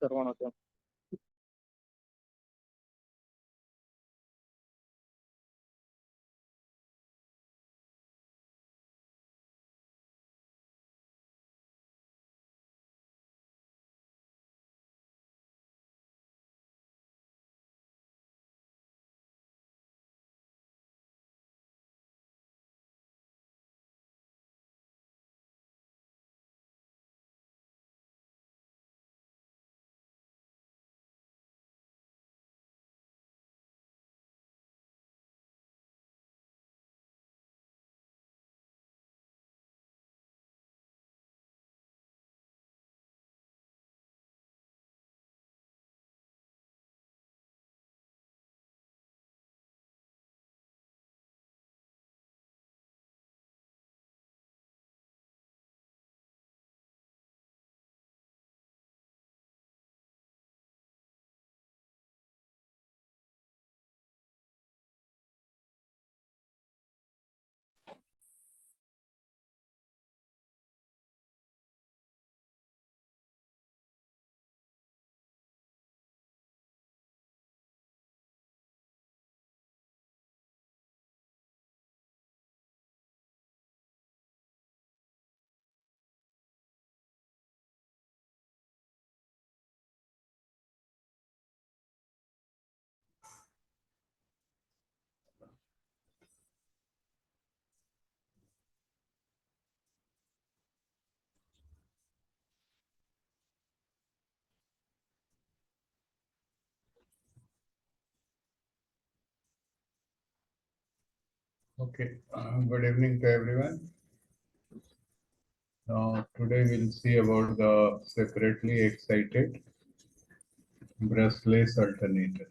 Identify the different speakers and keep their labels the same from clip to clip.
Speaker 1: sir, one of them.
Speaker 2: Okay, good evening to everyone. Today we'll see about the separately excited brushless alternator.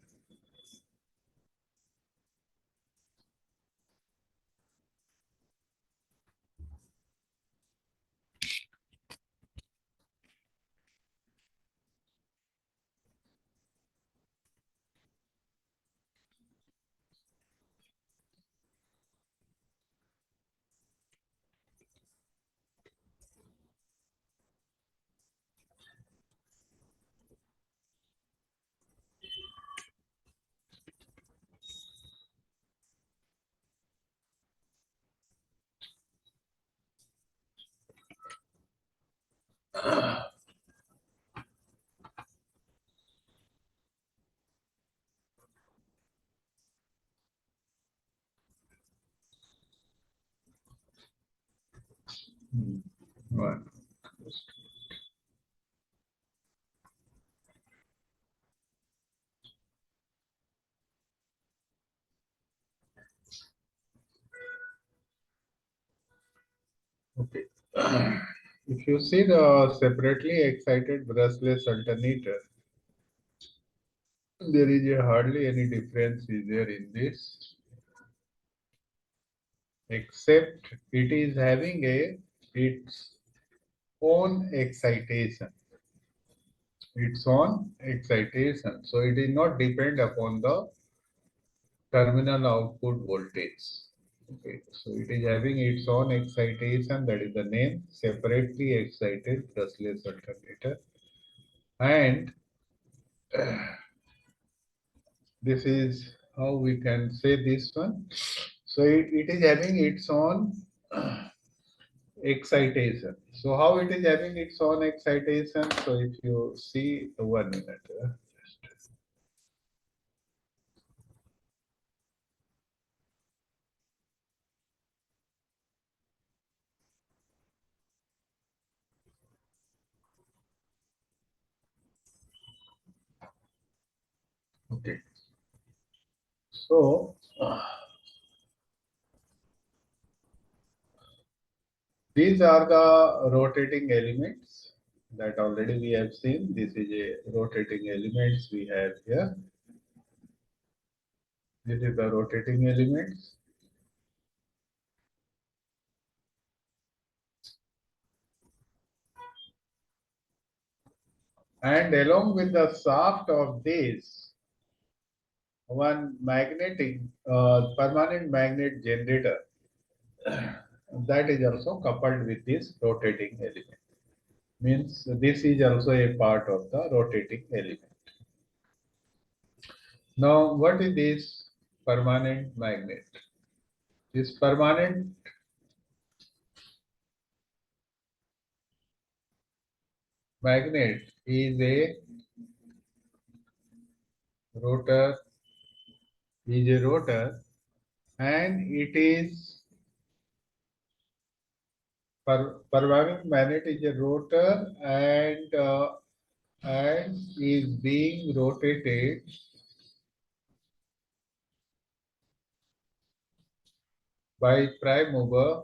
Speaker 2: One. Okay. If you see the separately excited brushless alternator, there is hardly any difference is there in this, except it is having its own excitation. Its own excitation. So it is not depend upon the terminal output voltage. Okay, so it is having its own excitation, that is the name, separately excited brushless alternator. And this is how we can say this one. So it is having its own excitation. So how it is having its own excitation? So if you see 1 minute. Okay. So these are the rotating elements that already we have seen. This is a rotating elements we have here. This is the rotating elements. And along with the shaft of this, one magnetic permanent magnet generator that is also coupled with this rotating element. Means this is also a part of the rotating element. Now, what is this permanent magnet? This permanent magnet rotor, is a rotor, and it is permanent magnet is a rotor and is being rotated by prime mover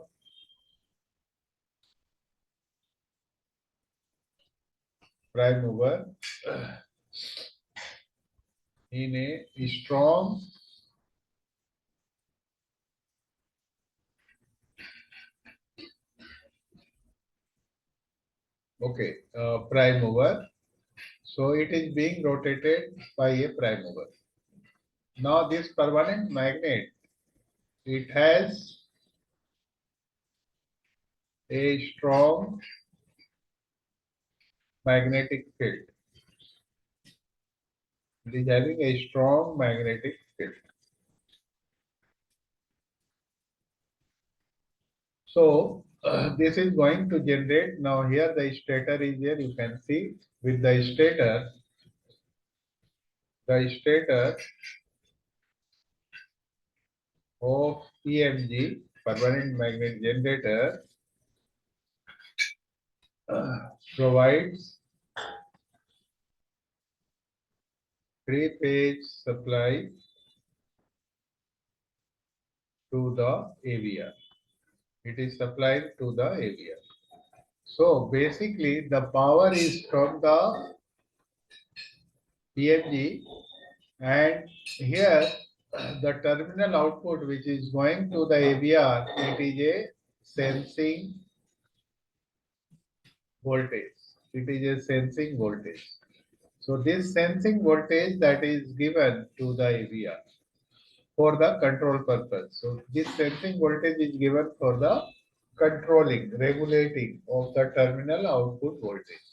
Speaker 2: in a strong, prime mover. So it is being rotated by a prime mover. Now this permanent magnet, it has a strong magnetic field. It is having a strong magnetic field. So this is going to generate. Now here the stator is here. You can see with the stator of PMG, permanent magnet generator, provides three-phase supply to the AVR. It is supplied to the AVR. So basically the power is from the PMG, and here the terminal output which is going to the AVR, it is a sensing voltage. It is a sensing voltage. So this sensing voltage that is given to the AVR for the control purpose. So this sensing voltage is given for the controlling, regulating of the terminal output voltage.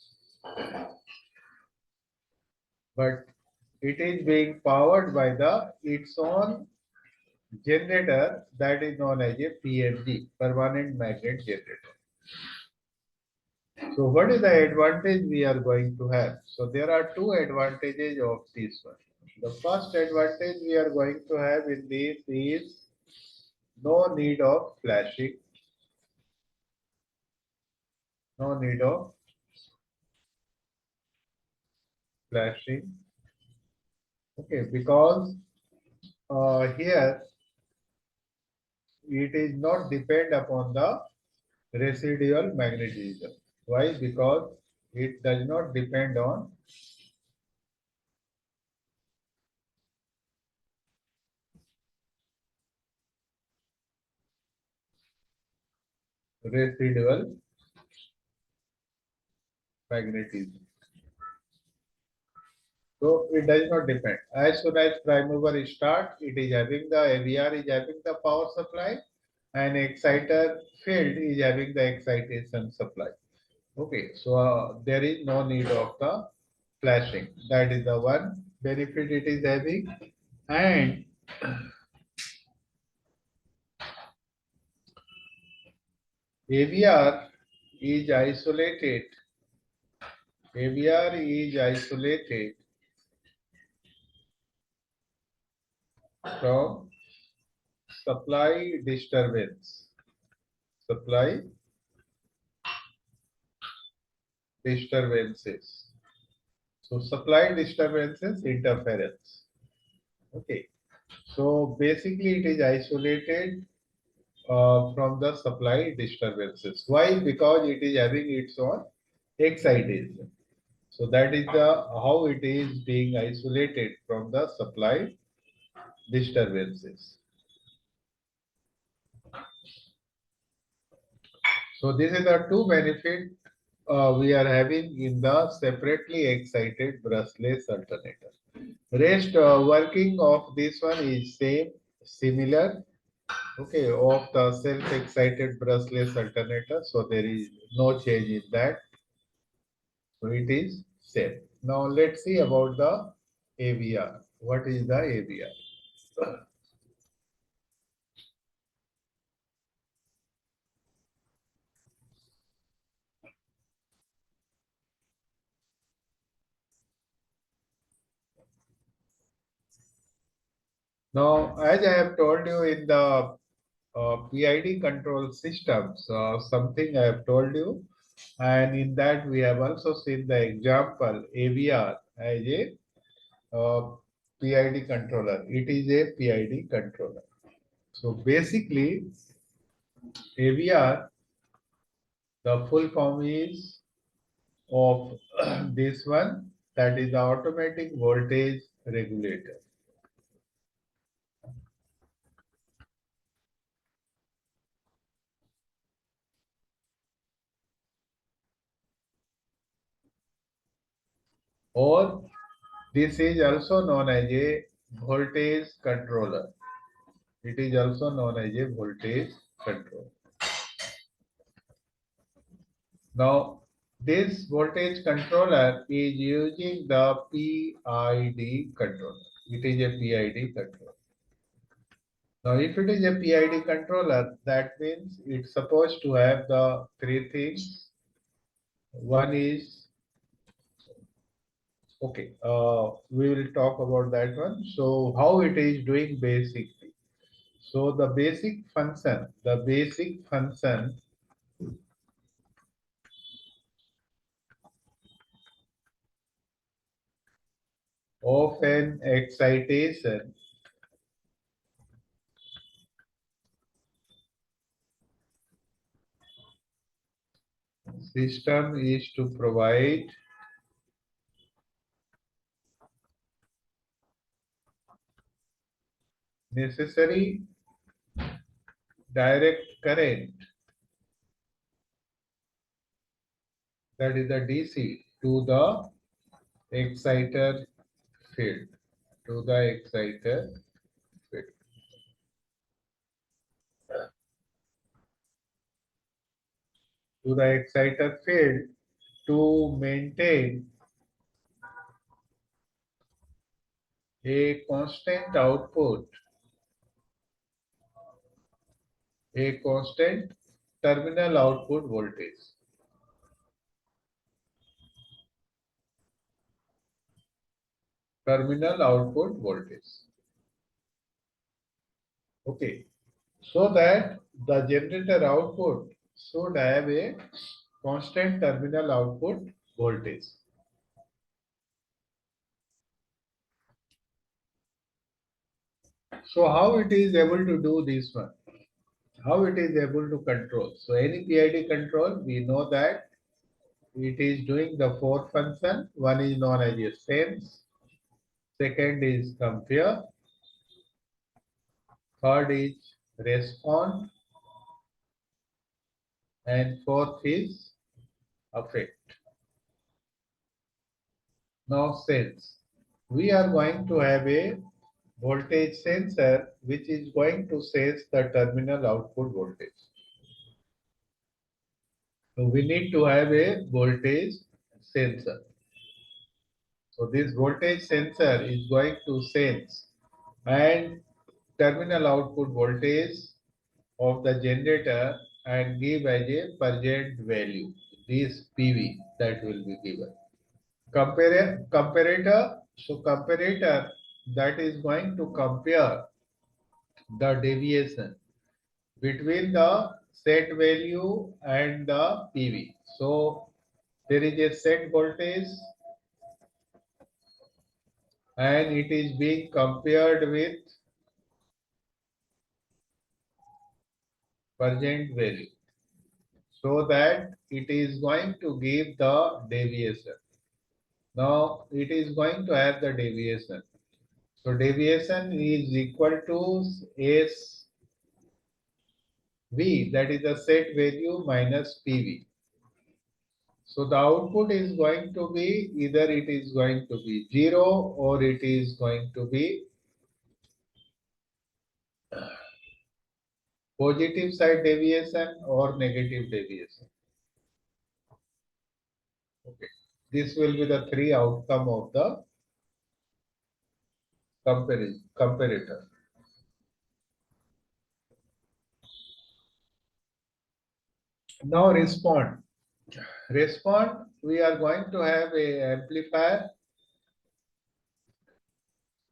Speaker 2: But it is being powered by its own generator that is known as a PMG, permanent magnet generator. So what is the advantage we are going to have? So there are two advantages of this one. The first advantage we are going to have in this is no need of flashing, no need of flashing. Okay, because here it is not depend upon the residual magnetism. Why? Because it does not depend on residual magnetism. So it does not depend. As soon as prime mover start, it is having the AVR is having the power supply, and exciter field is having the excitation supply. Okay, so there is no need of the flashing. That is the one benefit it is having, and AVR is isolated. AVR is isolated from supply disturbance. Supply disturbances. So supply disturbances, interference. Okay. So basically it is isolated from the supply disturbances. Why? Because it is having its own excitation. So that is the how it is being isolated from the supply disturbances. So this is the two benefit we are having in the separately excited brushless alternator. Rest working of this one is similar, okay, of the self-excited brushless alternator. So there is no change in that. So it is safe. Now let's see about the AVR. What is the AVR? Now, as I have told you in the PID control systems, something I have told you, and in that we have also seen the example AVR as a PID controller. It is a PID controller. So basically, AVR, the full form is of this one, that is the automatic voltage regulator. Or this is also known as a voltage controller. It is also known as a voltage controller. Now, this voltage controller is using the PID controller. It is a PID controller. Now, if it is a PID controller, that means it's supposed to have the three things. One is, okay, we will talk about that one. So, how it is doing basically. So, the basic function of an excitation system is to provide necessary direct current, that is the DC, to the exciter field, to the exciter field. To the exciter field to maintain a constant output, a constant terminal output voltage. Terminal output voltage. Okay. So that the generator output should have a constant terminal output voltage. So how it is able to do this one? How it is able to control? So any PID control, we know that it is doing the four function. One is known as a sense, second is compare, third is respond, and fourth is affect. Now sense. We are going to have a voltage sensor which is going to sense the terminal output voltage. So we need to have a voltage sensor. So this voltage sensor is going to sense and terminal output voltage of the generator and give as a present value. This PV that will be given. Comparator. So comparator that is going to compare the deviation between the set value and the PV. So there is a set voltage and it is being compared with present value so that it is going to give the deviation. Now it is going to have the deviation. So deviation is equal to S V, that is the set value minus PV. So the output is going to be either it is going to be 0 or it is going to be positive side deviation or negative deviation. Okay. This will be the three outcome of the comparator. Now respond. Respond, we are going to have a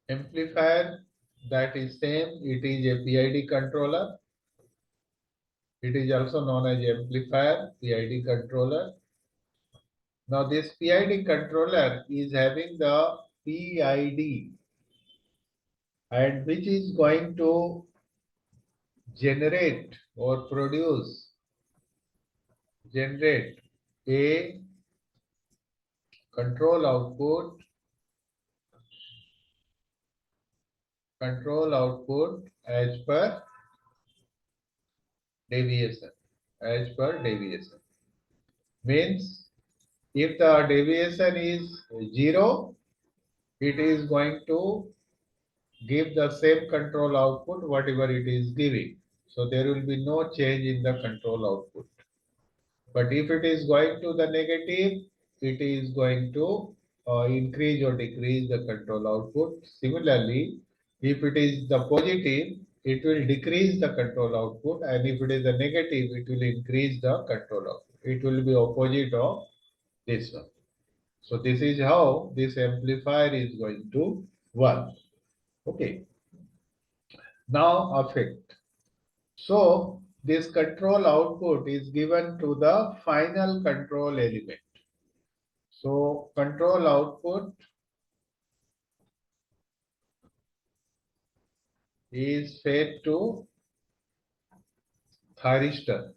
Speaker 2: amplifier that is same. It is a PID controller. It is also known as amplifier, PID controller. Now this PID controller is having the PID and which is going to generate or generate a control output deviation, as per deviation. Means if the deviation is 0, it is going to give the same control output whatever it is giving. So there will be no change in the control output. But if it is going to the negative, it is going to increase or decrease the control output. Similarly, if it is the positive, it will decrease the control output, and if it is the negative, it will increase the control output. It will be opposite of this one. So this is how this amplifier is going to work. Okay. Now effect. So this control output is given to the final control element. So control output is fed to thyristor.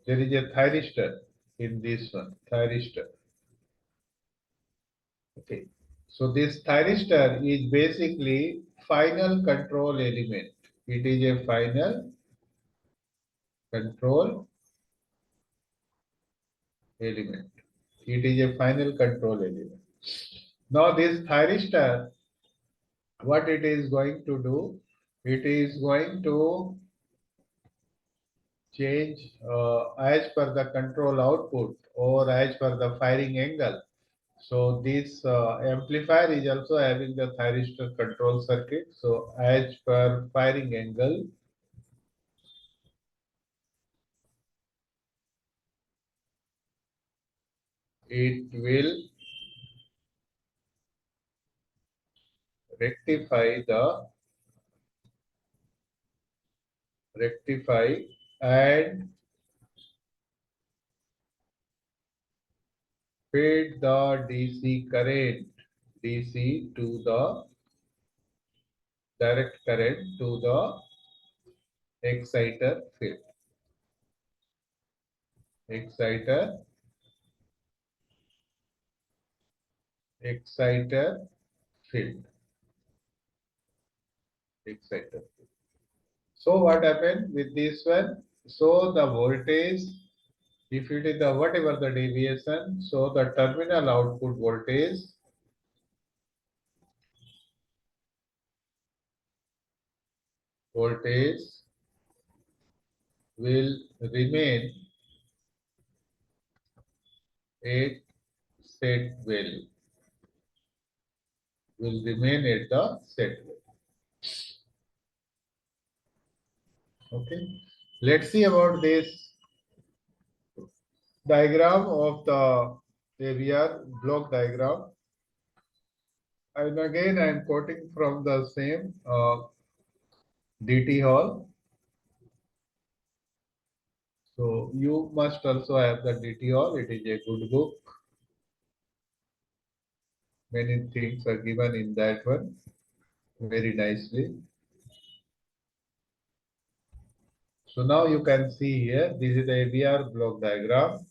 Speaker 2: There is a thyristor in this one, thyristor. Okay. So this thyristor is basically final control element. It is a final control element. It is a final control element. Now this thyristor, what it is going to do? It is going to change as per the control output or as per the firing angle. So this amplifier is also having the thyristor control circuit. So as per firing angle, it will rectify rectify and feed the DC current, DC to the direct current to the exciter field. Exciter, exciter field. Exciter. So what happened with this one? So the voltage, if it is the whatever the deviation, so the terminal output voltage will remain at set value. Will remain at the set value. Okay. Let's see about this diagram of the AVR block diagram. And again, I am quoting from the same DT Hall. So you must also have the DT Hall. It is a good book. Many things are given in that one very nicely. So now you can see here, this is the AVR block diagram.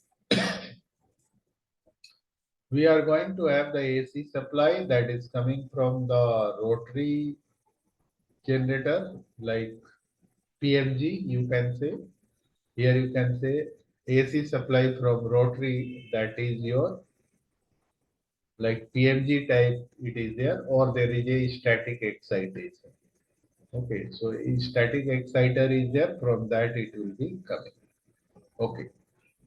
Speaker 2: We are going to have the AC supply that is coming from the rotary generator like PMG, you can say. Here you can say AC supply from rotary, that is your like PMG type it is there, or there is a static excitation. Okay, so a static exciter is there, from that it will be coming. Okay.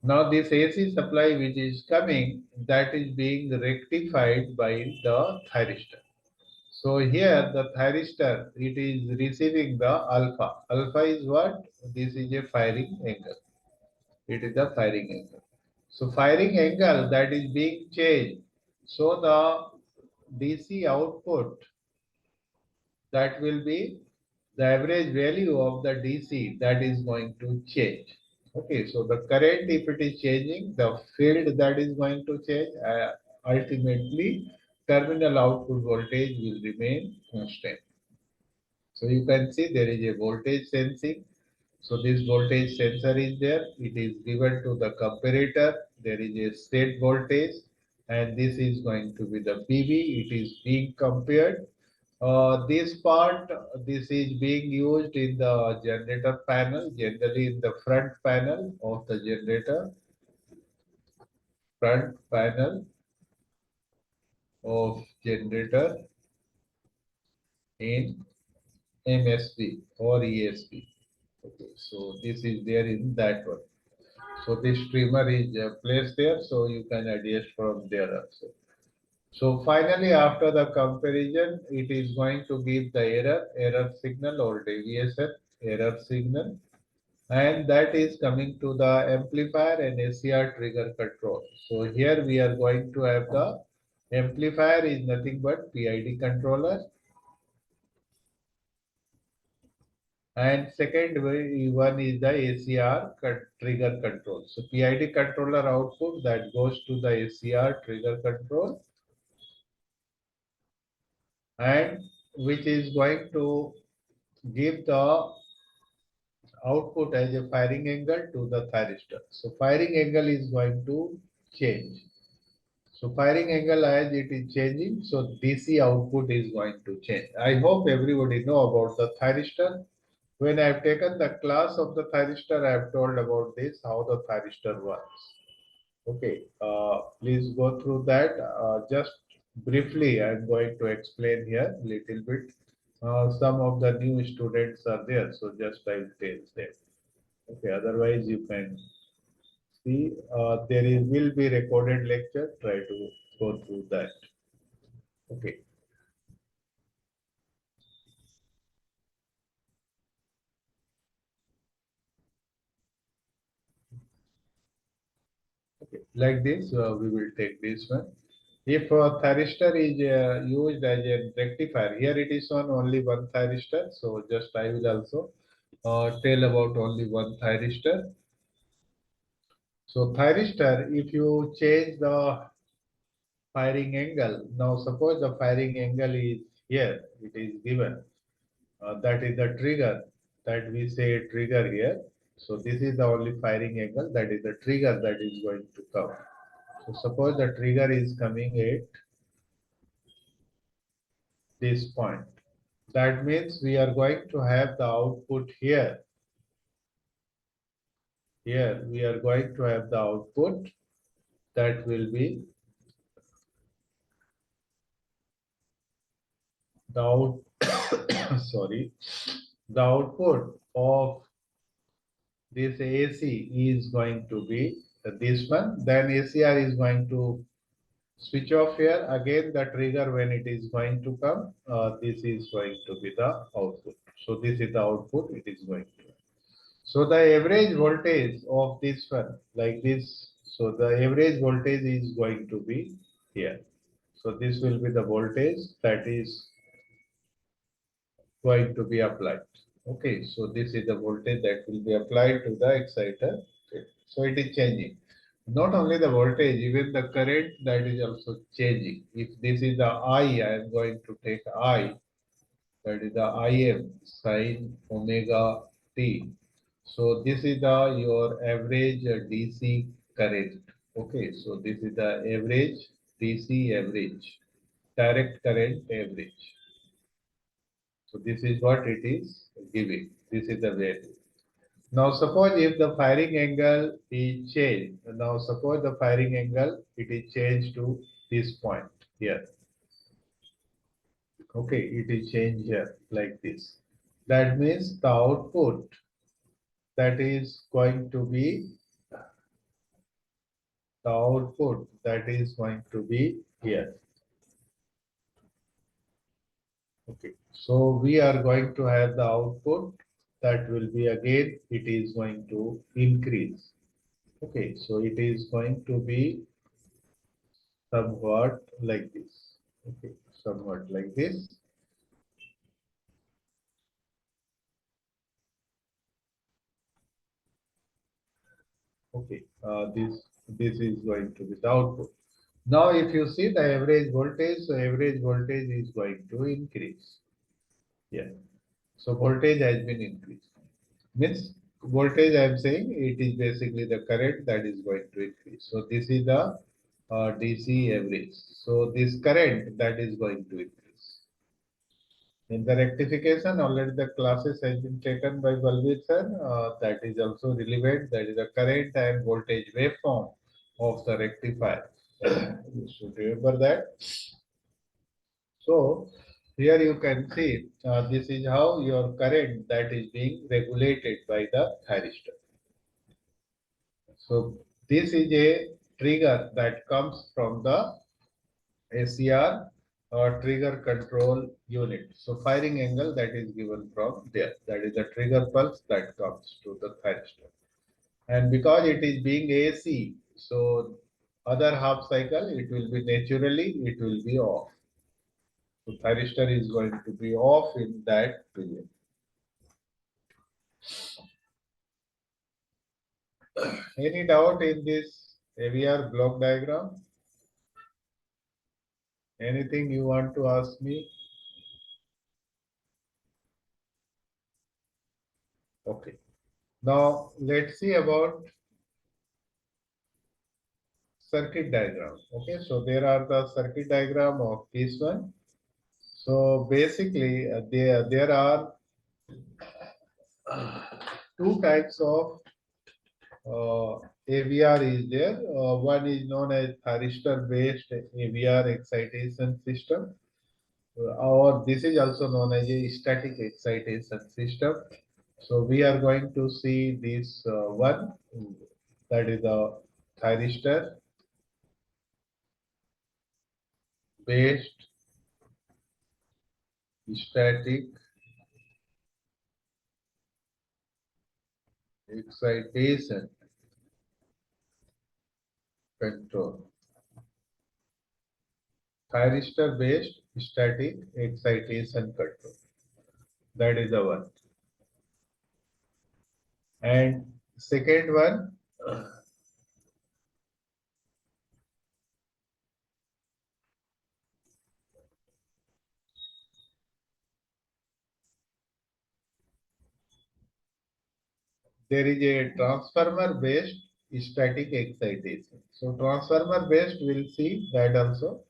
Speaker 2: Now this AC supply which is coming, that is being rectified by the thyristor. So here the thyristor, it is receiving the alpha. Alpha is what? This is a firing angle. It is the firing angle. So firing angle that is being changed. So the DC output, that will be the average value of the DC, that is going to change. Okay, so the current, if it is changing, the field that is going to change, ultimately terminal output voltage will remain constant. So you can see there is a voltage sensing. So this voltage sensor is there. It is given to the comparator. There is a state voltage, and this is going to be the PV. It is being compared. This part, this is being used in the generator panel, generally in the front panel of the generator, front panel of generator in MSB or ESB. Okay, so this is there in that one. So this streamer is placed there, so you can adjust from there also. So finally, after the comparison, it is going to give the error signal or deviation, error signal, and that is coming to the amplifier and SCR trigger control. So here we are going to have the amplifier is nothing but PID controller, and second one is the ACR trigger control. So PID controller output that goes to the ACR trigger control, and which is going to give the output as a firing angle to the thyristor. So firing angle is going to change. So firing angle as it is changing, so DC output is going to change. I hope everybody know about the thyristor. When I have taken the class of the thyristor, I have told about this, how the thyristor works. Okay, please go through that. Just briefly, I'm going to explain here little bit. Some of the new students are there, so just I will tell them. Okay, otherwise you can see there is will be recorded lecture. Try to go through that. Okay. Okay. Like this, we will take this one. If thyristor is used as a rectifier, here it is on only one thyristor. So just I will also tell about only one thyristor. So thyristor, if you change the firing angle, now suppose the firing angle is here, it is given. That is the trigger that we say trigger here. So this is the only firing angle, that is the trigger that is going to come. So suppose the trigger is coming at this point. That means we are going to have the output here. Here we are going to have the output that will be the out sorry, the output of this AC is going to be this one. Then ACR is going to switch off here. Again, the trigger when it is going to come, this is going to be the output. So this is the output it is going to. So the average voltage of this one, like this, so the average voltage is going to be here. So this will be the voltage that is going to be applied. Okay, so this is the voltage that will be applied to the exciter. Okay. So it is changing. Not only the voltage, even the current that is also changing. If this is the I am going to take I, that is the Im sine omega t. So this is the your average DC current. Okay, so this is the average DC average, direct current average. So this is what it is giving. This is the value. Now suppose if the firing angle is changed. Now suppose the firing angle it is changed to this point here. Okay, it is changed here like this. That means the output that is going to be the output that is going to be here. Okay, so we are going to have the output that will be again, it is going to increase. Okay, so it is going to be somewhat like this. Okay, somewhat like this. Okay, this is going to be the output. Now, if you see the average voltage, so average voltage is going to increase. Yeah. So voltage has been increased. Means voltage I am saying it is basically the current that is going to increase. So this is the DC average. So this current that is going to increase. In the rectification, already the classes has been taken by Balveer sir. That is also relevant. That is the current and voltage waveform of the rectifier. You should remember that. So here you can see this is how your current that is being regulated by the thyristor. So this is a trigger that comes from the ACR or trigger control unit. So firing angle that is given from there. That is the trigger pulse that comes to the thyristor. And because it is being AC, so other half cycle it will be naturally it will be off. So thyristor is going to be off in that period. Any doubt in this AVR block diagram? Anything you want to ask me? Okay. Now let's see about circuit diagram. Okay, so there are the circuit diagram of this one. So basically, there are two types of AVR is there. One is known as thyristor based AVR excitation system, or this is also known as a static excitation system. So we are going to see this one, that is the thyristor based static excitation control. Thyristor based static excitation control. That is the one. And second one, there is a transformer based static excitation. So transformer based we'll see that also.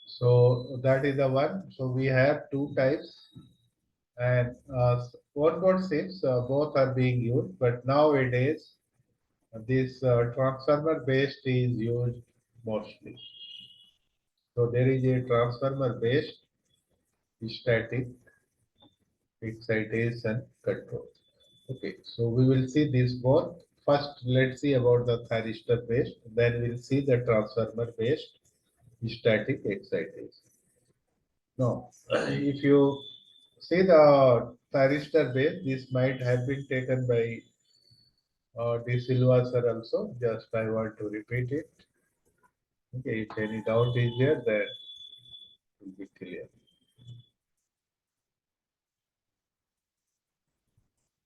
Speaker 2: So that is the one. So we have two types, and on-board chips both are being used, but nowadays this transformer based is used mostly. So there is a transformer based static excitation control. Okay, so we will see this both. First, let's see about the thyristor based, then we'll see the transformer based static excitation. Now, if you see the thyristor base, this might have been taken by De Silva sir also. Just I want to repeat it. Okay, if any doubt is there, then it will be clear.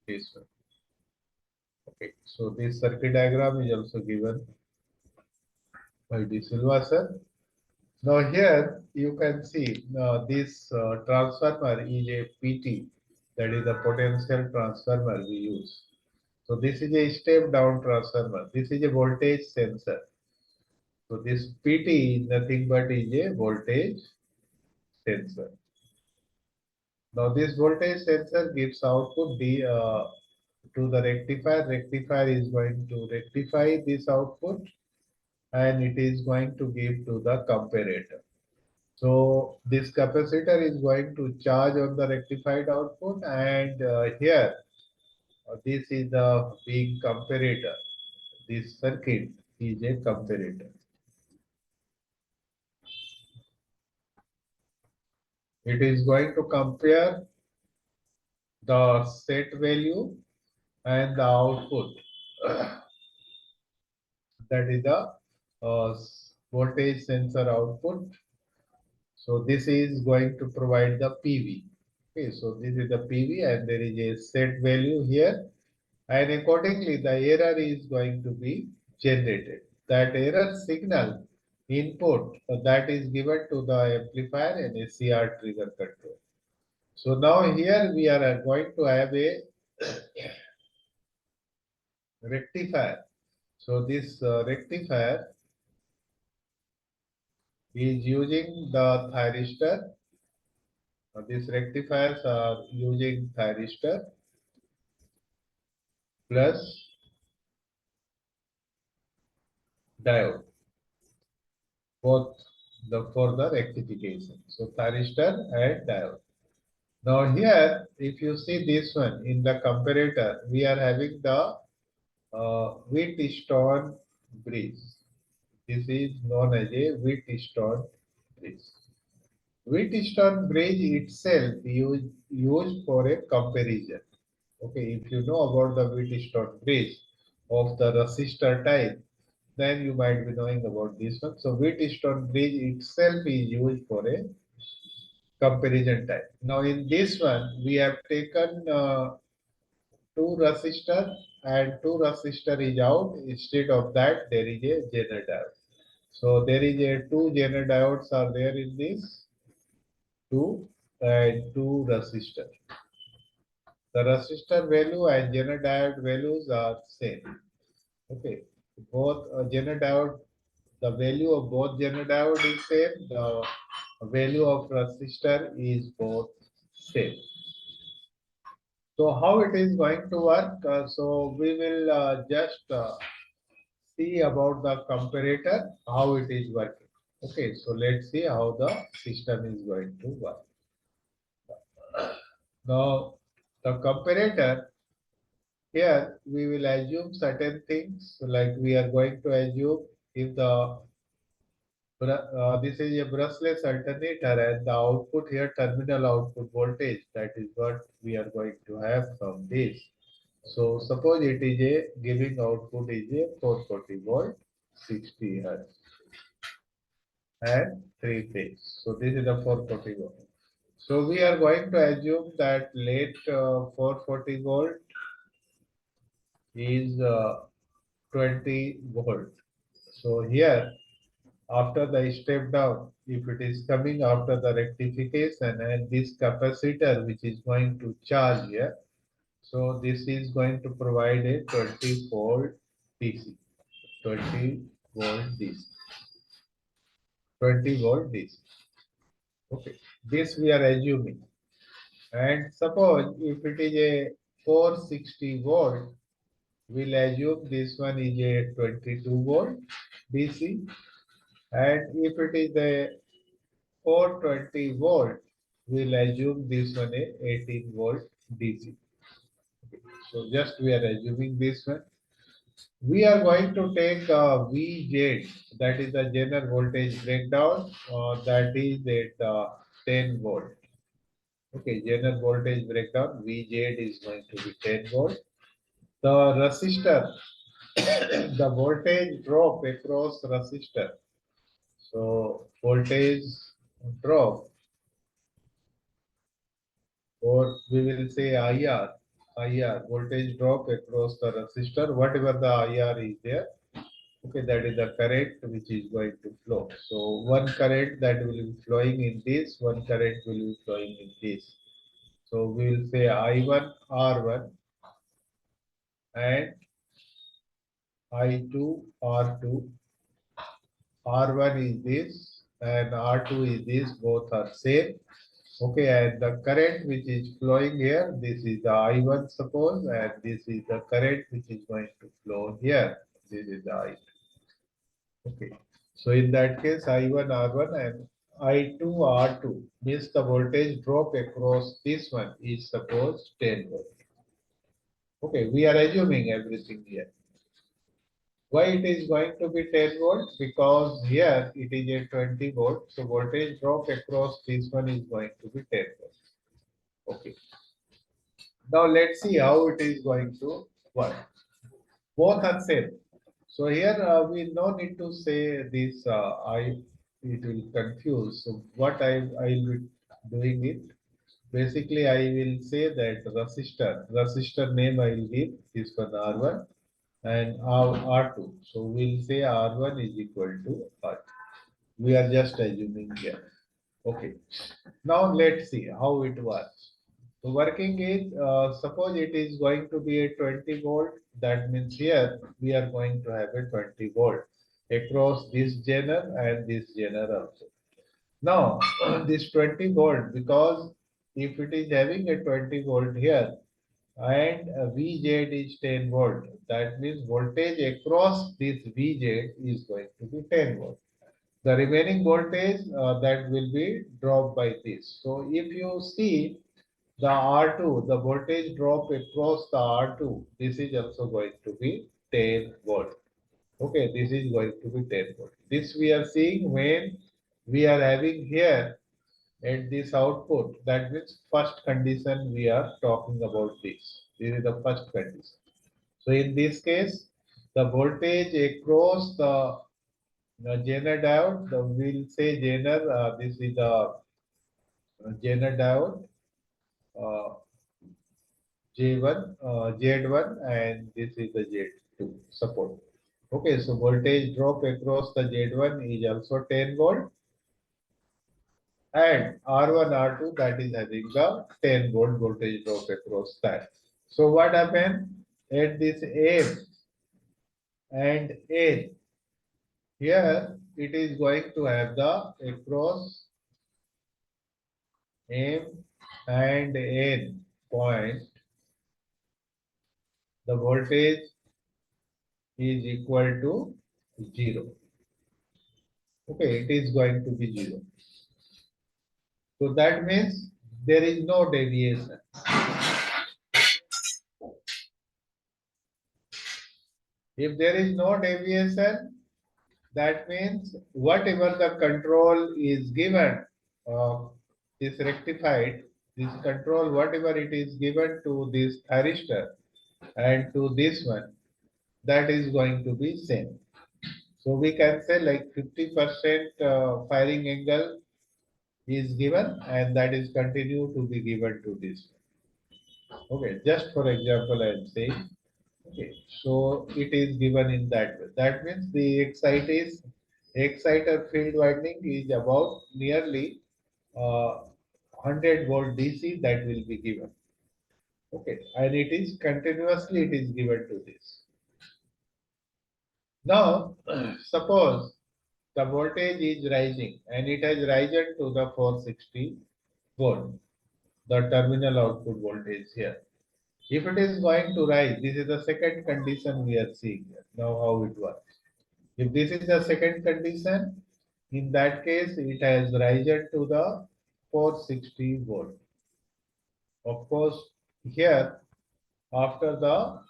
Speaker 2: This one. Okay, so this circuit diagram is also given by De Silva sir. Now here you can see this transformer is a PT, that is the potential transformer we use. So this is a step down transformer. This is a voltage sensor. So this PT is nothing but is a voltage sensor. Now this voltage sensor gives output to the rectifier. Rectifier is going to rectify this output and it is going to give to the comparator. So this capacitor is going to charge on the rectified output, and here this is the big comparator, this circuit is a comparator. It is going to compare the set value and the output. That is the voltage sensor output. So this is going to provide the PV. Okay, so this is the PV and there is a set value here, and accordingly the error is going to be generated. That error signal input that is given to the amplifier and a CR trigger control. So now here we are going to have a rectifier. So this rectifier is using the thyristor. These rectifiers are using thyristor plus diode, both for the rectification. So thyristor and diode. Now here, if you see this one in the comparator, we are having the Wheatstone bridge. This is known as a Wheatstone bridge. Wheatstone bridge itself used for a comparison. Okay, if you know about the Wheatstone bridge of the resistor type, then you might be knowing about this one. So Wheatstone bridge itself is used for a comparison type. Now in this one, we have taken two resistor and two resistor is out. Instead of that, there is a Zener diode. So there is a two Zener diodes are there in this two and two resistor. The resistor value and Zener diode values are same. Okay, both Zener diode, the value of both Zener diode is same. The value of resistor is both same. So how it is going to work? So we will just see about the comparator, how it is working. Okay, so let's see how the system is going to work. Now, the comparator, here we will assume certain things, like we are going to assume if the this is a brushless alternator and the output here, terminal output voltage, that is what we are going to have from this. So suppose it is a giving output is a 440 volt, 60 hertz and 3 phase. So this is the 440 volt. So we are going to assume that late 440 volt is 20 volt. So here after the step down, if it is coming after the rectification and this capacitor which is going to charge here, so this is going to provide a 20 volt DC, 20 volt DC, 20 volt DC. Okay, this we are assuming. And suppose if it is a 460 volt, we'll assume this one is a 22 volt DC. And if it is a 420 volt, we'll assume this one a 18 volt DC. Okay. So just we are assuming this one. We are going to take VZ, that is the general voltage breakdown, that is at 10 volt. Okay, general voltage breakdown, VZ is going to be 10 volt. The resistor, the voltage drop across resistor. So voltage drop, or we will say IR, voltage drop across the resistor, whatever the IR is there. Okay, that is the current which is going to flow. So one current that will be flowing in this, one current will be flowing in this. So we will say I1 R1 and I2 R2. R1 is this and R2 is this, both are same. Okay, and the current which is flowing here, this is the I1 suppose, and this is the current which is going to flow here. This is the I2. Okay, so in that case, I1 R1 and I2 R2 means the voltage drop across this one is suppose 10 volt. Okay, we are assuming everything here. Why it is going to be 10 volt? Because here it is a 20 volt. So voltage drop across this one is going to be 10 volt. Okay. Now let's see how it is going to work. Both are same. So here we no need to say this. I it will confuse. So what I will be doing it. Basically, I will say that resistor name I will give is for the R1 and R2. So we'll say R1 is equal to R2. We are just assuming here. Okay. Now let's see how it works. The working is, suppose it is going to be a 20 volt. That means here we are going to have a 20 volt across this genre and this genre also. Now, this 20 volt, because if it is having a 20 volt here and VZ is 10 volt, that means voltage across this VZ is going to be 10 volt. The remaining voltage that will be dropped by this. So if you see the R2, the voltage drop across the R2, this is also going to be 10 volt. Okay, this is going to be 10 volt. This we are seeing when we are having here at this output. That means first condition we are talking about this. This is the first condition. So in this case, the voltage across the Jenner diode, the we'll say Jenner, this is the Jenner diode, uh, J1, Z1, and this is the Z2 support. Okay, so voltage drop across the Z1 is also 10 volt, and R1, R2 that is having the 10 volt voltage drop across that. So what happened at this M and N? Here it is going to have the across M and N point, the voltage is equal to 0. Okay, it is going to be 0. So that means there is no deviation. If there is no deviation, that means whatever the control is given, is rectified, this control, whatever it is given to this thyristor and to this one, that is going to be same. So we can say like 50% firing angle is given and that is continue to be given to this one. Okay, just for example, I am saying, okay, so it is given in that way. That means the exciter field winding is about nearly 100 volt DC that will be given. Okay, and it is continuously it is given to this. Now, suppose the voltage is rising and it has risen to the 460 volt, the terminal output voltage here. If it is going to rise, this is the second condition we are seeing here. Now how it works. If this is the second condition, in that case it has risen to the 460 volt. Of course, here after the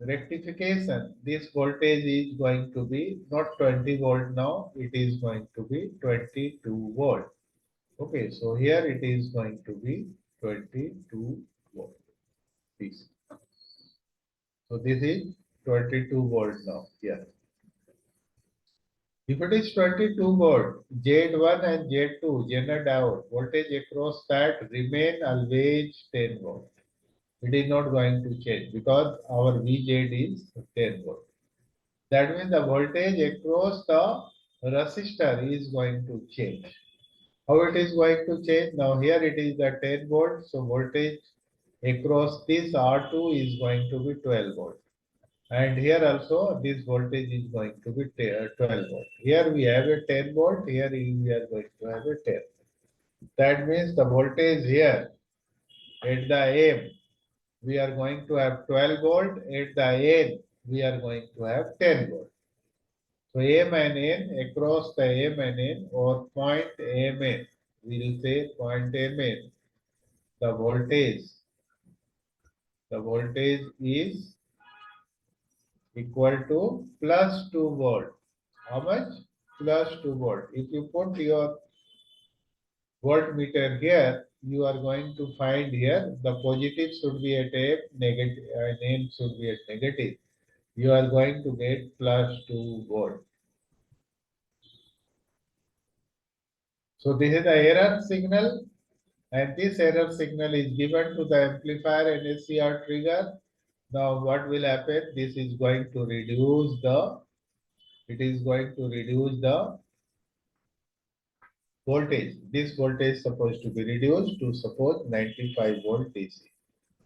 Speaker 2: rectification, this voltage is going to be not 20 volt now, it is going to be 22 volt. Okay, so here it is going to be 22 volt. Please. So this is 22 volt now here. If it is 22 volt, Z1 and Z2, general diode, voltage across that remain always 10 volt. It is not going to change because our VZ is 10 volt. That means the voltage across the resistor is going to change. How it is going to change? Now here it is the 10 volt, so voltage across this R2 is going to be 12 volt. And here also this voltage is going to be 12 volt. Here we have a 10 volt, here we are going to have a 10. That means the voltage here at the M we are going to have 12 volt, at the N we are going to have 10 volt. So M and N, across the M and N or point Mn, we will say point Mn, the voltage is equal to plus 2 volt. How much? Plus 2 volt. If you put your voltmeter here, you are going to find here the positive should be at a negative, name should be at negative. You are going to get plus 2 volt. So this is the error signal, and this error signal is given to the amplifier and SCR trigger. Now what will happen? This is going to reduce the, it is going to reduce the voltage. This voltage is supposed to be reduced to suppose 95 volt DC.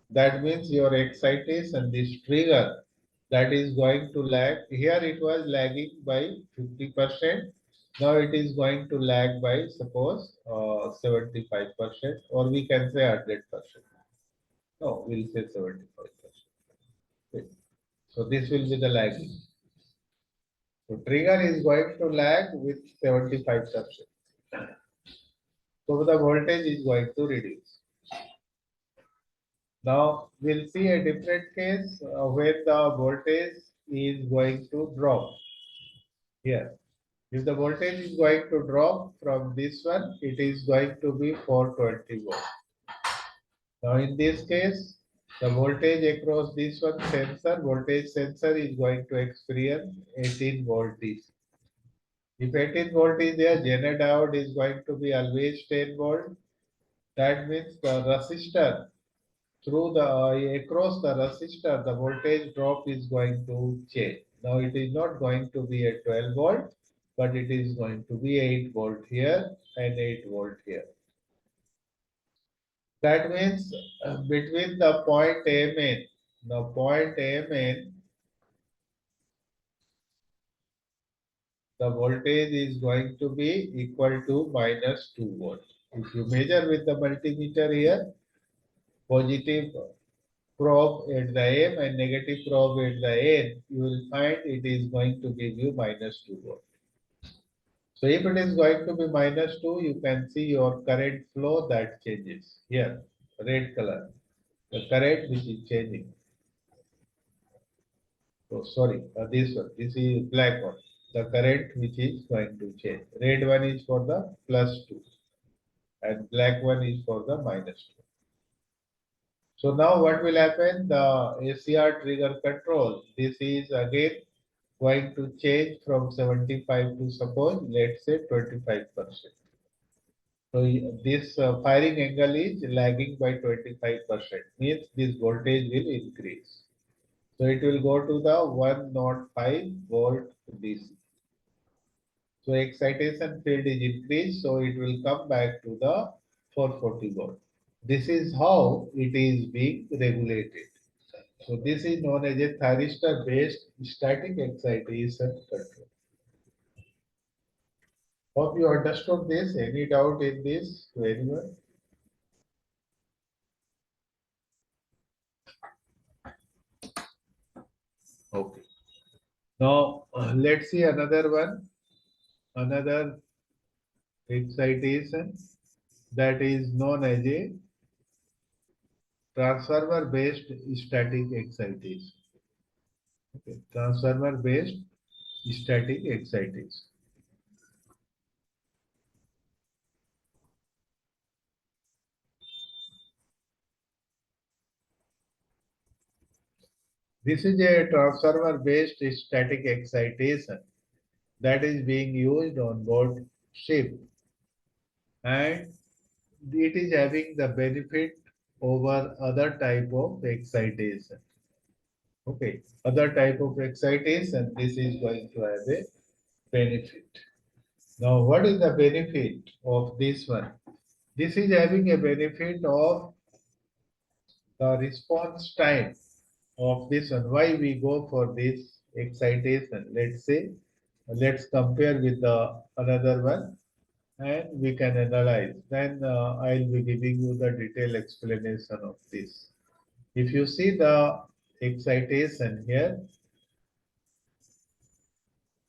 Speaker 2: That means your excitation, this trigger, that is going to lag. Here it was lagging by 50%. Now it is going to lag by suppose 75%, or we can say 100%. No, we'll say 75%. Okay. So this will be the lagging. So trigger is going to lag with 75%. So the voltage is going to reduce. Now we'll see a different case where the voltage is going to drop here. If the voltage is going to drop from this one, it is going to be 420 volts. Now in this case, the voltage across this one sensor, voltage sensor is going to experience 18 volt DC. If 18 volt is there, Zener diode is going to be always 10 volt. That means the resistor through the across the resistor, the voltage drop is going to change. Now it is not going to be a 12 volt, but it is going to be 8 volt here and 8 volt here. That means between the point Mn, the point Mn, the voltage is going to be equal to minus 2 volt. If you measure with the multimeter here, positive probe at the M and negative probe at the N, you will find it is going to give you minus 2 volt. So if it is going to be minus 2, you can see your current flow that changes. Here, red color, the current which is changing. So sorry, this one, this is black one. The current which is going to change. Red one is for the plus 2 and black one is for the minus 2. So now what will happen? The ACR trigger control. This is again going to change from 75 to suppose let's say 25%. So this firing angle is lagging by 25%. Means this voltage will increase. So it will go to the 105 volt DC. So excitation field is increased, so it will come back to the 440 volt. This is how it is being regulated. So this is known as a thyristor based static excitation control. Hope you understood this. Any doubt in this to anyone? Okay. Now let's see another one, another excitation that is known as a transformer based static excitation. Okay. Transformer based static excitation. This is a transformer based static excitation that is being used on board ship, and it is having the benefit over other type of excitation. Okay, other type of excitation, this is going to have a benefit. Now, what is the benefit of this one? This is having a benefit of the response time of this one. Why we go for this excitation? Let's say, let's compare with the another one and we can analyze. Then I'll be giving you the detailed explanation of this. If you see the excitation here,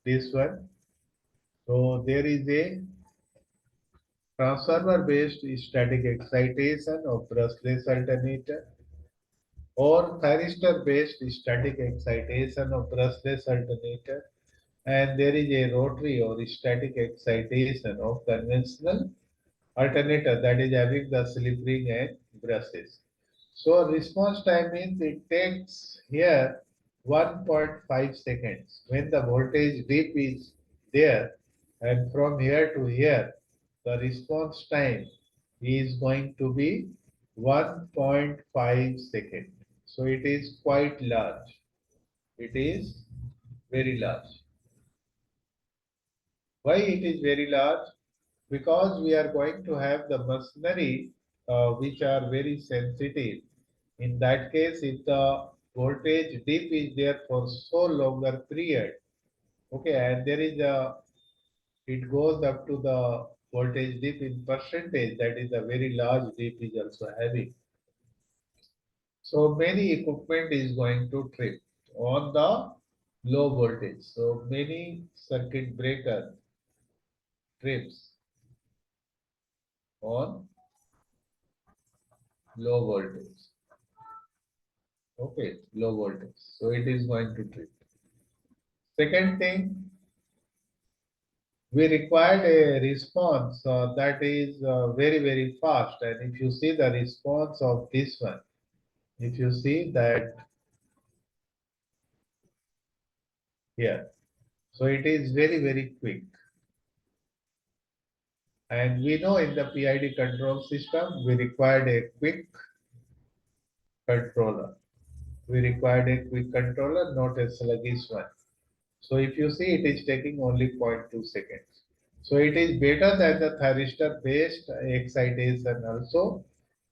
Speaker 2: this one, so there is a transformer based static excitation of brushless alternator. or thyristor based static excitation of brushless alternator, and there is a rotary or static excitation of conventional alternator that is having the slip ring and brushes. So response time means it takes here 1.5 seconds when the voltage dip is there, and from here to here the response time is going to be 1.5 seconds. So it is quite large. It is very large. Why it is very large? Because we are going to have the machinery which are very sensitive. In that case, if the voltage dip is there for so longer period, okay, and there is a, it goes up to the voltage dip in percentage, that is a very large dip is also having. So many equipment is going to trip on the low voltage. So many circuit breaker trips on low voltage. Okay, low voltage. So it is going to trip. Second thing, we required a response that is very, very fast. And if you see the response of this one, if you see that here, so it is very, very quick. And we know in the PID control system, we required a quick controller. We required a quick controller, not a sluggish one. So if you see, it is taking only 0.2 seconds. So it is better than the thyristor based excitation also.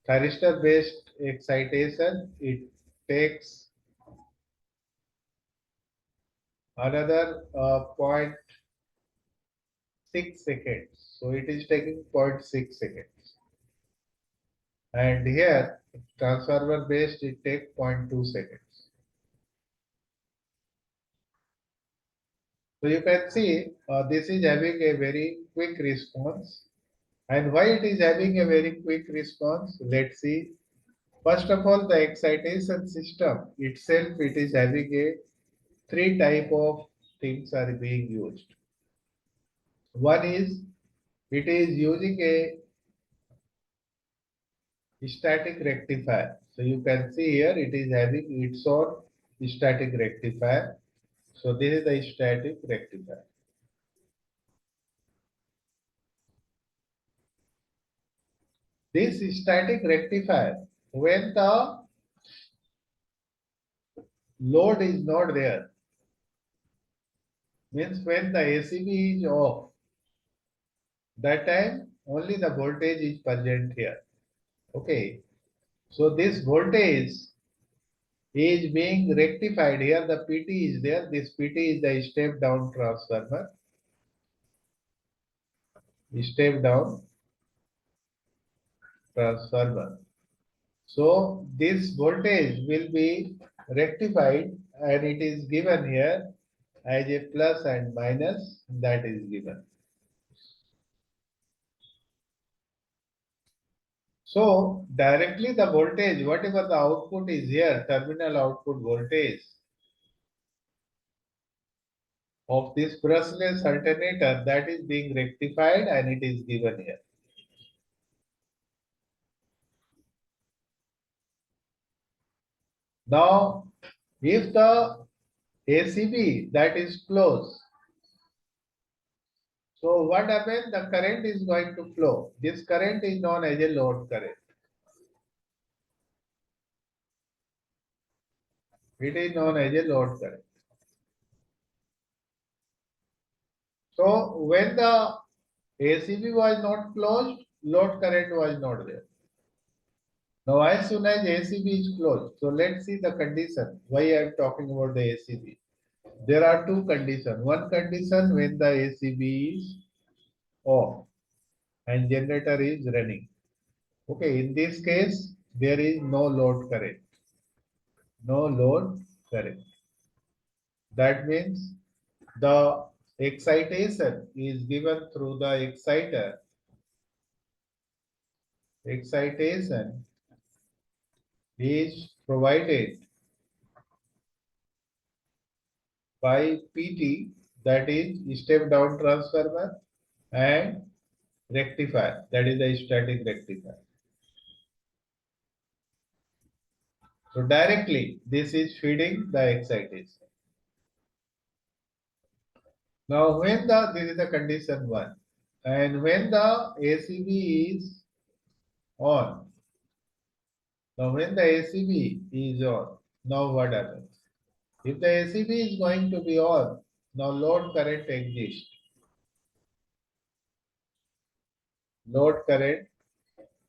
Speaker 2: Thyristor based excitation, it takes another 0.6 seconds. So it is taking 0.6 seconds. And here, transformer based, it takes 0.2 seconds. So you can see this is having a very quick response. And why it is having a very quick response? Let's see. First of all, the excitation system itself, it is having a three type of things are being used. One is it is using a static rectifier. So you can see here it is having its own static rectifier. So this is the static rectifier. This static rectifier, when the load is not there, means when the ACB is off, that time only the voltage is present here. Okay. So this voltage is being rectified. Here the PT is there. This PT is the step down transformer. Step down transformer. So this voltage will be rectified and it is given here as a plus and minus, that is given. So directly the voltage, whatever the output is here, terminal output voltage of this brushless alternator, that is being rectified and it is given here. Now, if the ACB that is closed, so what happens? The current is going to flow. This current is known as a load current. It is known as a load current. So when the ACB was not closed, load current was not there. Now as soon as ACB is closed, so let's see the condition. Why I am talking about the ACB? There are two conditions. One condition when the ACB is off and generator is running. Okay, in this case, there is no load current. No load current. That means the excitation is given through the exciter. Excitation is provided by PT, that is step down transformer, and rectifier, that is the static rectifier. So directly this is feeding the excitation. Now when this is the condition 1, and when the ACB is on, now when the ACB is on, now what happens? If the ACB is going to be on, now load current exists. Load current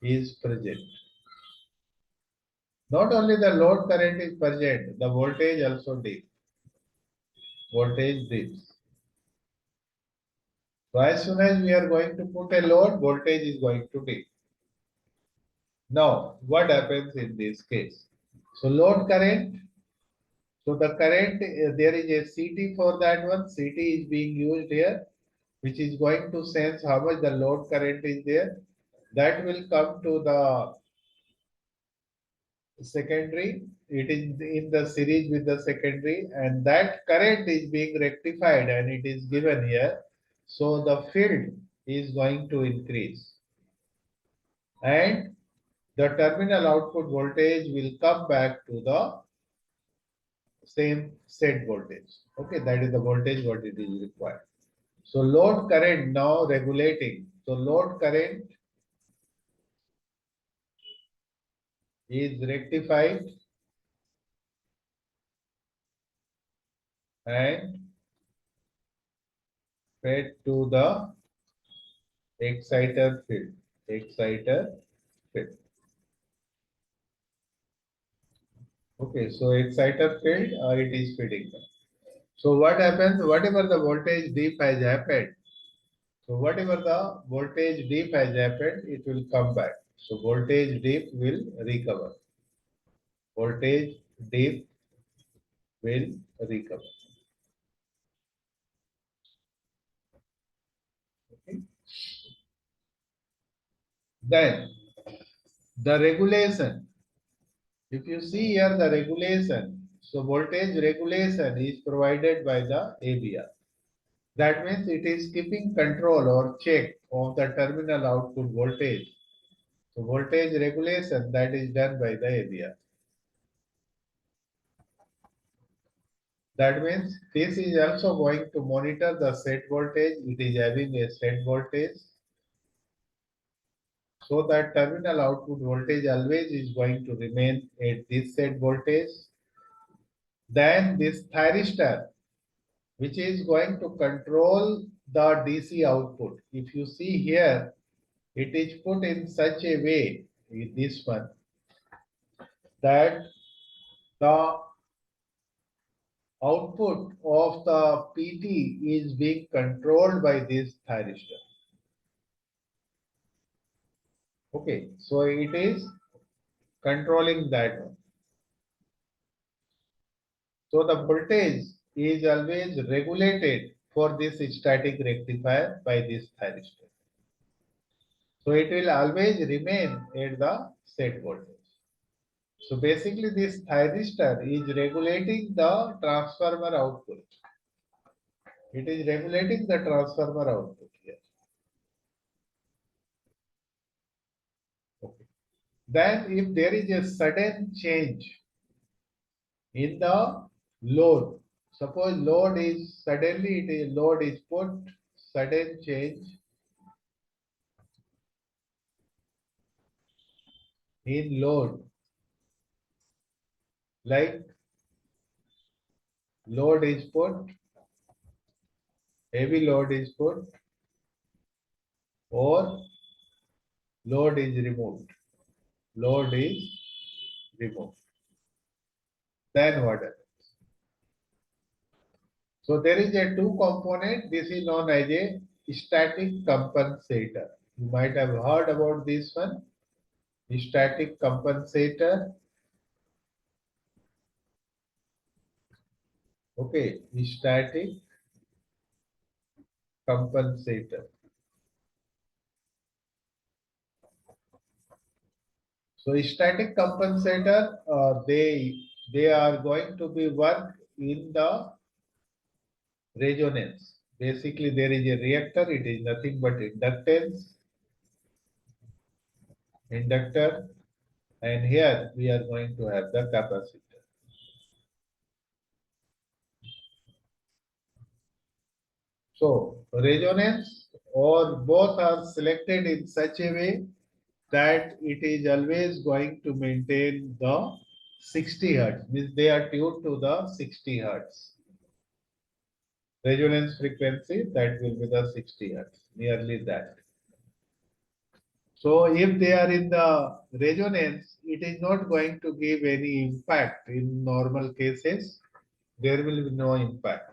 Speaker 2: is present. Not only the load current is present, the voltage also dips. Voltage dips. So as soon as we are going to put a load, voltage is going to dip. Now, what happens in this case? So load current, so the current, there is a CT for that one. CT is being used here, which is going to sense how much the load current is there. That will come to the secondary. It is in the series with the secondary, and that current is being rectified and it is given here. So the field is going to increase, and the terminal output voltage will come back to the same set voltage. Okay, that is the voltage what it is required. So load current now regulating. So load current is rectified and fed to the exciter field. Exciter field. Okay, so exciter field it is feeding them. So what happens? Whatever the voltage dip has happened, so whatever the voltage dip has happened, it will come back. So voltage dip will recover. Voltage dip will recover. Okay. Then the regulation. If you see here the regulation, so voltage regulation is provided by the ABR. That means it is keeping control or check of the terminal output voltage. So voltage regulation that is done by the ABR. That means this is also going to monitor the set voltage. It is having a set voltage. So that terminal output voltage always is going to remain at this set voltage. Then this thyristor, which is going to control the DC output. If you see here, it is put in such a way, in this one, that the output of the PT is being controlled by this thyristor. Okay, so it is controlling that one. So the voltage is always regulated for this static rectifier by this thyristor. So it will always remain at the set voltage. So basically this thyristor is regulating the transformer output. It is regulating the transformer output here. Okay. Then if there is a sudden change in the load, suppose load is suddenly load is put, sudden change in load, like load is put, heavy load is put, or load is removed. Load is removed. Then what happens? So there is a two component. This is known as a static compensator. You might have heard about this one. Static compensator. Okay, static compensator. So static compensator, they are going to be work in the resonance. Basically, there is a reactor. It is nothing but inductor, and here we are going to have the capacitor. So resonance or both are selected in such a way that it is always going to maintain the 60 hertz, means they are tuned to the 60 hertz. Resonance frequency, that will be the 60 hertz, nearly that. So if they are in the resonance, it is not going to give any impact in normal cases. There will be no impact.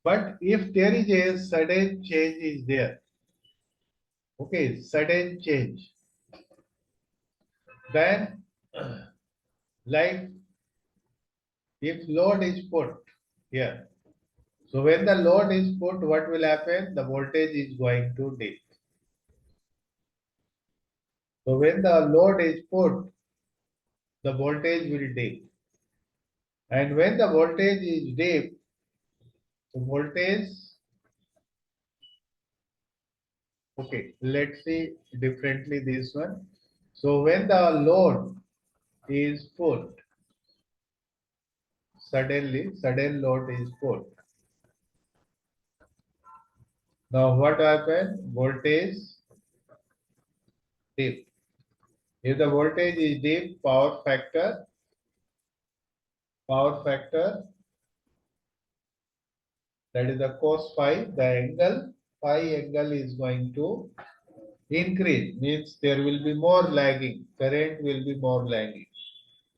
Speaker 2: But if there is a sudden change is there, okay, sudden change, then like if load is put here, so when the load is put, what will happen? The voltage is going to dip. So when the load is put, the voltage will dip. And when the voltage is dip, the voltage, okay, let's see differently this one. So when the load is put, sudden load is put. Now what happened? Voltage dip. If the voltage is dip, power factor, that is the cos phi, the phi angle is going to increase, means there will be more lagging, current will be more lagging.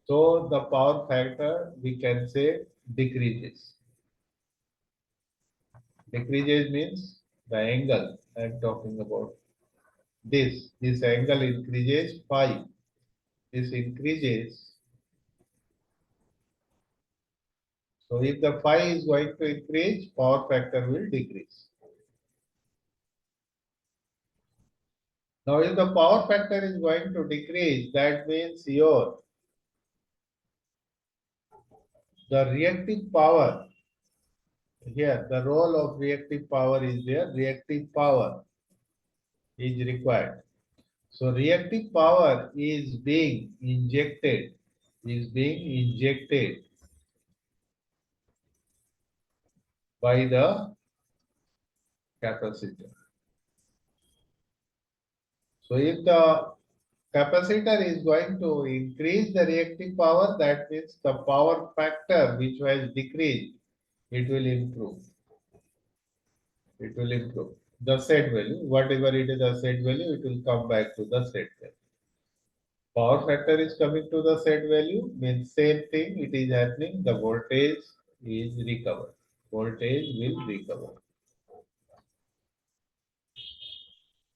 Speaker 2: So the power factor, we can say, decreases. Decreases means the angle I am talking about. This angle increases phi. This increases. So if the phi is going to increase, power factor will decrease. Now if the power factor is going to decrease, that means the reactive power, here the role of reactive power is there, reactive power is required. So reactive power is being injected by the capacitor. So if the capacitor is going to increase the reactive power, that means the power factor which was decreased, it will improve. It will improve. The set value, whatever it is the set value, it will come back to the set value. Power factor is coming to the set value, means same thing, it is happening, the voltage is recovered. Voltage will recover.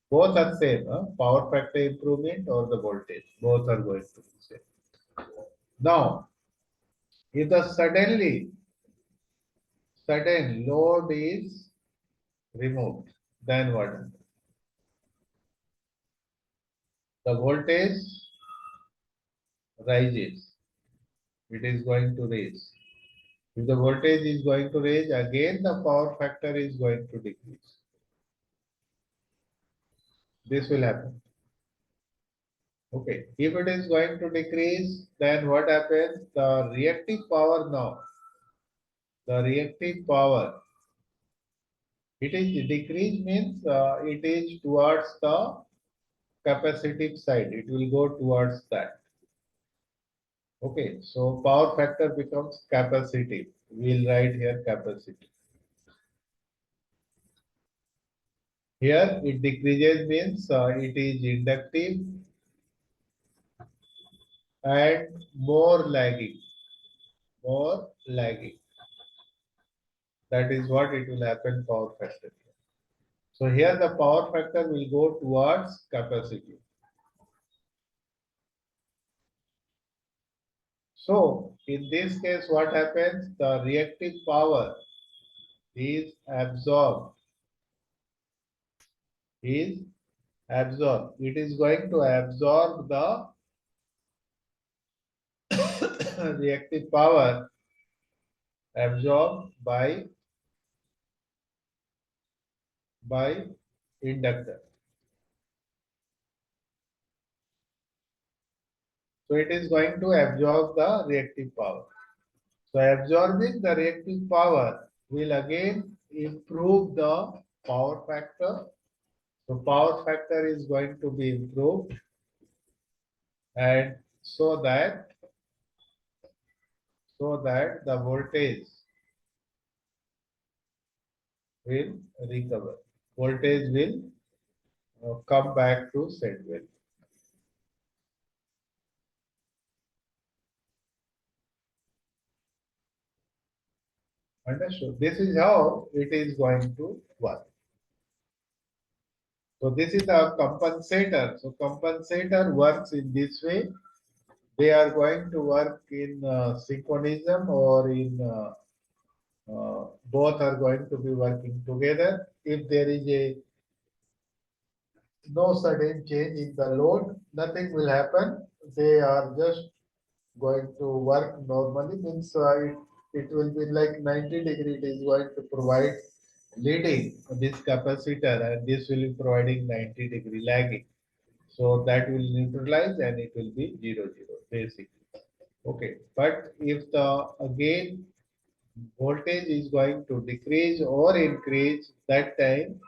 Speaker 2: Both are same, power factor improvement or the voltage, both are going to be same. Now, if the sudden load is removed, then what happens? The voltage rises. It is going to raise. If the voltage is going to raise, again the power factor is going to decrease. This will happen. Okay. If it is going to decrease, then what happens? The reactive power now. The reactive power. It is decrease means it is towards the capacitive side. It will go towards that. Okay. So power factor becomes capacitive. We'll write here capacitive. Here it decreases means it is inductive and more lagging. More lagging. That is what it will happen power factor. So here the power factor will go towards capacity. So in this case, what happens? The reactive power is absorbed. Is absorbed. It is going to absorb the reactive power absorbed by inductor. So it is going to absorb the reactive power. So absorbing the reactive power will again improve the power factor. So power factor is going to be improved, and so that the voltage will recover. Voltage will come back to set value. Understood? This is how it is going to work. So this is a compensator. So compensator works in this way. They are going to work in synchronism or in both are going to be working together. If there is a no sudden change in the load, nothing will happen. They are just going to work normally. Means it will be like 90 degree. It is going to provide leading this capacitor, and this will be providing 90 degree lagging. So that will neutralize and it will be 0 0 basically. Okay, but if the again voltage is going to decrease or increase, that time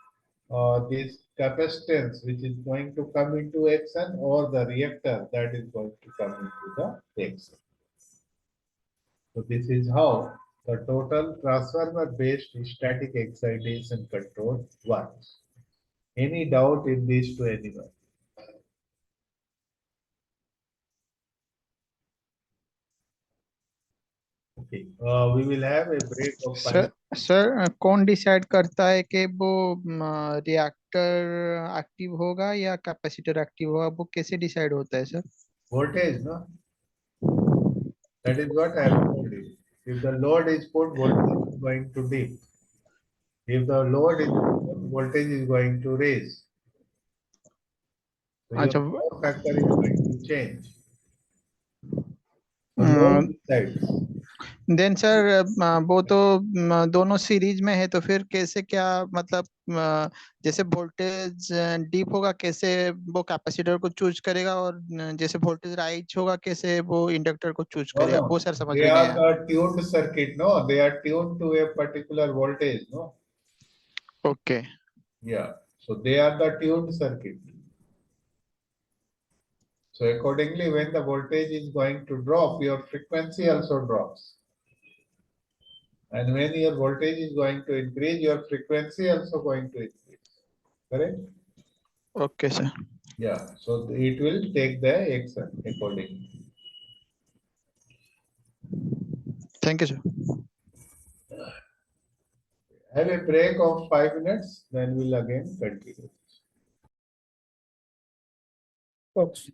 Speaker 2: this capacitance which is going to come into action, or the reactor that is going to come into the action. So this is how the total transformer based static excitation control works. Any doubt in these to anyone? Okay, we will have a break of
Speaker 1: sir
Speaker 2: 5.
Speaker 1: Sir कौन decide करता है कि वो reactor active होगा या capacitor active होगा, वो कैसे डिसाइड होता है sir?
Speaker 2: Voltage, no? That is what I have told you. If the load is put, voltage is going to dip. If the load is put, voltage is going to raise. So your
Speaker 1: अच्छा,
Speaker 2: power factor is going to change. So load decides.
Speaker 1: Then sir वो तो दोनों series में है, तो फिर कैसे क्या मतलब जैसे वोल्टेज डीप होगा कैसे वो कैपेसिटर को चूज करेगा, और जैसे वोल्टेज राइज होगा कैसे वो इंडक्टर को चूज
Speaker 2: No,
Speaker 1: करेगा, वो
Speaker 2: no.
Speaker 1: सर समझ
Speaker 2: They
Speaker 1: में नहीं
Speaker 2: are
Speaker 1: आया।
Speaker 2: the tuned circuit, no? They are tuned to a particular voltage, no?
Speaker 1: Okay.
Speaker 2: Yeah. So they are the tuned circuit. So accordingly, when the voltage is going to drop, your frequency also drops. And when your voltage is going to increase, your frequency also going to increase. Correct?
Speaker 1: Okay sir,
Speaker 2: Yeah. So it will take the action accordingly.
Speaker 1: Thank you sir.
Speaker 2: Have a break of 5 minutes, then we'll again continue.
Speaker 1: Okay.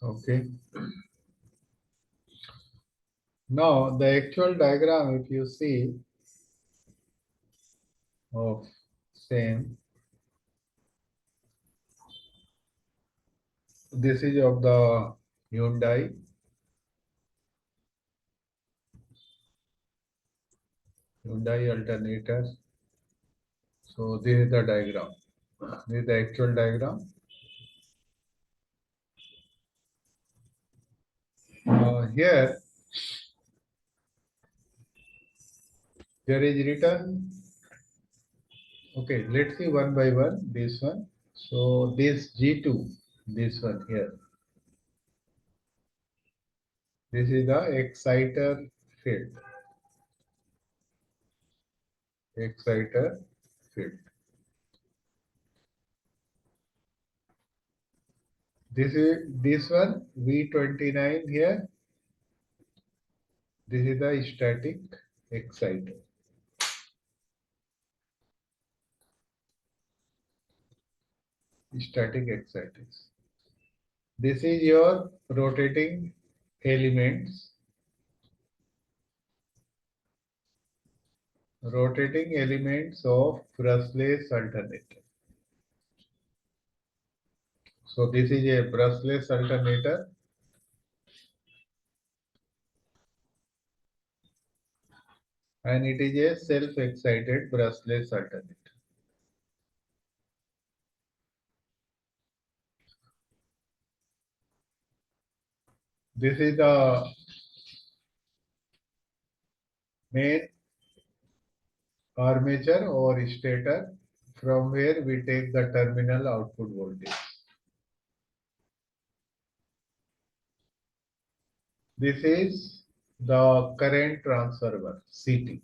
Speaker 2: Okay. Now the actual diagram, if you see of same, this is of the Hyundai. Hyundai alternator. So this is the diagram. This is the actual diagram. Here there is written. Okay, let's see one by one. This one. So this G2, this one here. This is the exciter field. Exciter field. This one V29 here. This is the static exciter. Static exciters. This is your rotating elements. Rotating elements of brushless alternator. So this is a brushless alternator. And it is a self-excited brushless alternator. This is the main armature or stator from where we take the terminal output voltage. This is the current transformer, CT.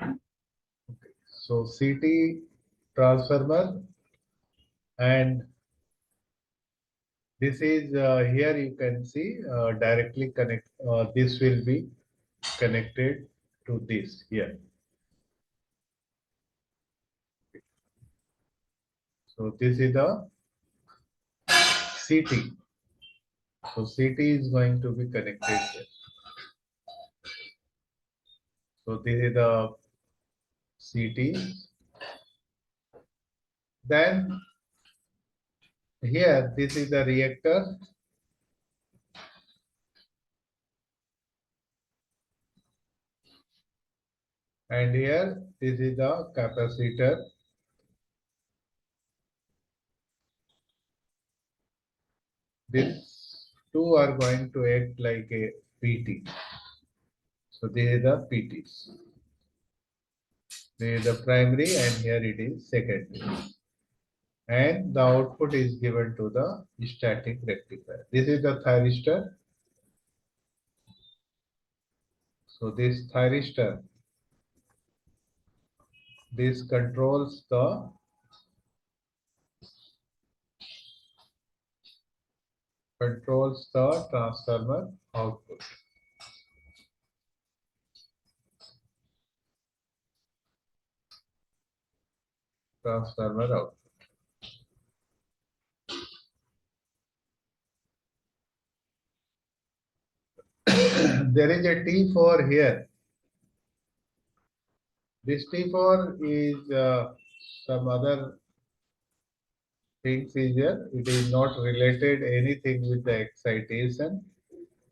Speaker 2: Okay. So CT transformer, and this is here you can see directly connect. This will be connected to this here. So this is the CT. So CT is going to be connected here. So this is the CT. Then here this is the reactor. And here this is the capacitor. These two are going to act like a PT. So this is the PTs. This is the primary and here it is secondary. And the output is given to the static rectifier. This is the thyristor. So this thyristor, this controls the transformer output. Transformer output. There is a T4 here. This T4 is some other things is here. It is not related anything with the excitation.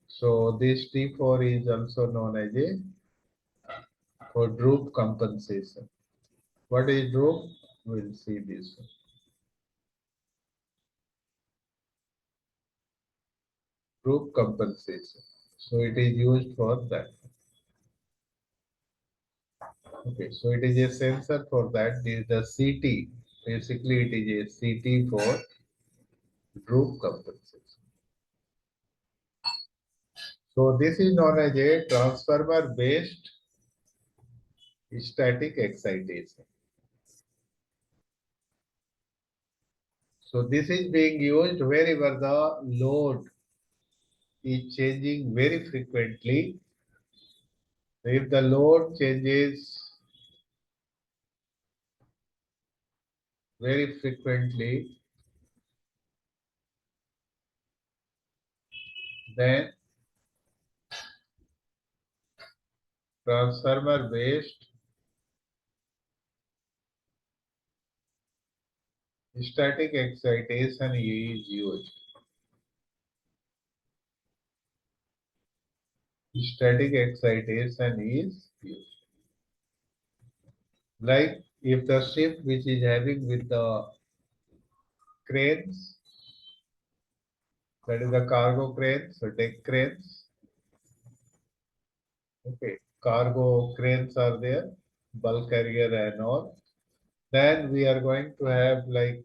Speaker 2: So this T4 is also known as a for droop compensation. What is droop? We'll see this one. Droop compensation. So it is used for that. Okay, so it is a sensor for that. This is the CT. Basically, it is a CT for droop compensation. So this is known as a transformer based static excitation. So this is being used wherever the load is changing very frequently. If the load changes very frequently, Then transformer based static excitation is used. Static excitation is used. Like if the ship which is having with the cranes, that is the cargo cranes, so deck cranes. Okay, cargo cranes are there, bulk carrier and all. Then we are going to have like